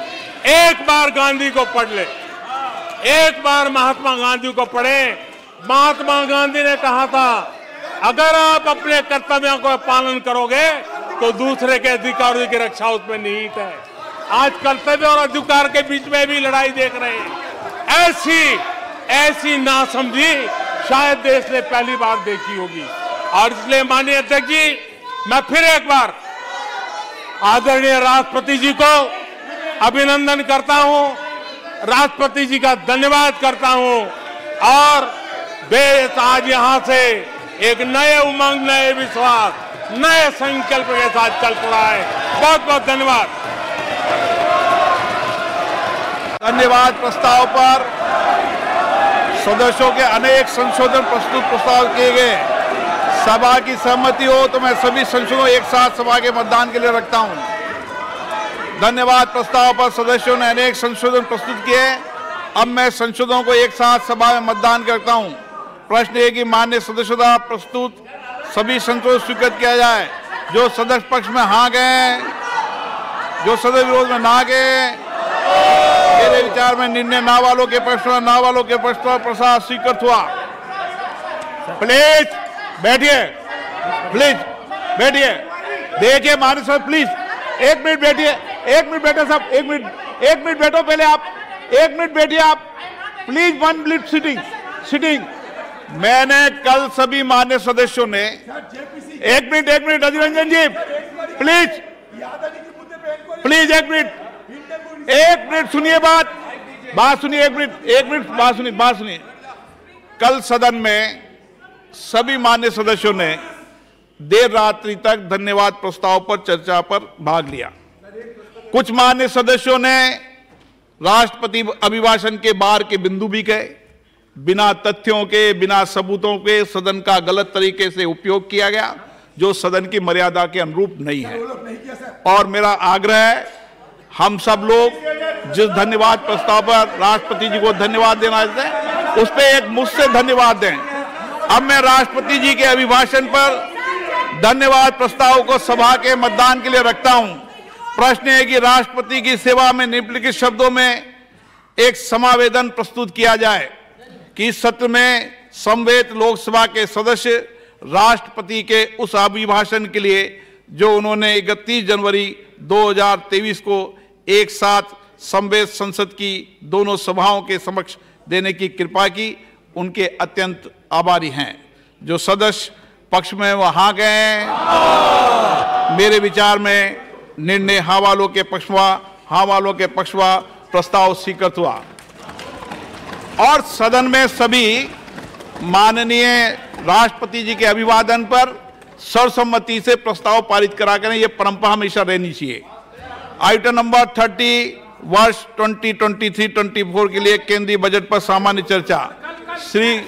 Speaker 2: एक बार गांधी को पढ़ ले, एक बार महात्मा गांधी को पढ़े। महात्मा गांधी ने कहा था, अगर आप अपने कर्तव्यों को पालन करोगे तो दूसरे के अधिकारों की रक्षा उसमें निहित है। आज कर्तव्य और अधिकार के बीच में भी लड़ाई देख रहे हैं। ऐसी नासमझी शायद देश ने पहली बार देखी होगी। और इसलिए माननीय अध्यक्ष जी, मैं फिर एक बार आदरणीय राष्ट्रपति जी को अभिनंदन करता हूं, राष्ट्रपति जी का धन्यवाद करता हूं। और देश आज यहां से एक नए उमंग, नए विश्वास, नए संकल्प के साथ चल पड़ा है। बहुत बहुत धन्यवाद।
Speaker 1: धन्यवाद। प्रस्ताव पर सदस्यों के अनेक संशोधन प्रस्तुत प्रस्ताव किए गए। सभा की सहमति हो तो मैं सभी संशोधनों एक साथ सभा के मतदान के लिए रखता हूं। धन्यवाद। प्रस्ताव पर सदस्यों ने अनेक संशोधन प्रस्तुत किए। अब मैं संशोधनों को एक साथ सभा में मतदान करता हूं। प्रश्न है कि माननीय सदस्यों द्वारा प्रस्तुत सभी संशोधन स्वीकृत किया जाए। जो सदस्य पक्ष में हाँ गए, जो सदस्य विरोध में ना गए, मेरे विचार में निर्णय ना वालों के पक्ष में, ना वालों के पक्ष पर प्रस्ताव स्वीकृत हुआ। प्लीज बैठिए, प्लीज बैठिए। देखिए माननीय सदस्य, प्लीज 1 मिनट बैठिए, 1 मिनट बैठे साहब, 1 मिनट बैठो पहले आप, 1 मिनट बैठिए आप प्लीज। 1 minute sitting. मैंने कल सभी मान्य सदस्यों ने 1 minute Adhir Ranjan ji please 1 minute सुनिए, बात सुनिए, 1 मिनट बात सुनिए। कल सदन में सभी मान्य सदस्यों ने देर रात्रि तक धन्यवाद प्रस्ताव पर चर्चा पर भाग लिया। कुछ मान्य सदस्यों ने राष्ट्रपति अभिभाषण के बार के बिंदु भी कहे। बिना तथ्यों के, बिना सबूतों के सदन का गलत तरीके से उपयोग किया गया, जो सदन की मर्यादा के अनुरूप नहीं है। और मेरा आग्रह है, हम सब लोग जिस धन्यवाद प्रस्ताव पर राष्ट्रपति जी को धन्यवाद देना चाहते हैं, उस पर एक मुझसे धन्यवाद दें। अब मैं राष्ट्रपति जी के अभिभाषण पर धन्यवाद प्रस्ताव को सभा के मतदान के लिए रखता हूं। प्रश्न है कि राष्ट्रपति की सेवा में निम्नलिखित शब्दों में एक समावेदन प्रस्तुत किया जाए कि इस सत्र में समवेत लोकसभा के सदस्य राष्ट्रपति के उस अभिभाषण के लिए जो उन्होंने 31 जनवरी 2023 को एक साथ समवेत संसद की दोनों सभाओं के समक्ष देने की कृपा की, उनके अत्यंत आभारी हैं। जो सदस्य पक्ष में वह हाँ गए हैं, मेरे विचार में निर्णय हाँ वालों के पक्षवा प्रस्ताव स्वीकृत हुआ। और सदन में सभी माननीय राष्ट्रपति जी के अभिवादन पर सर्वसम्मति से प्रस्ताव पारित करा करें, यह परंपरा हमेशा रहनी चाहिए। आइटम नंबर 30 वर्ष 2023-24 के लिए केंद्रीय बजट पर सामान्य चर्चा। श्री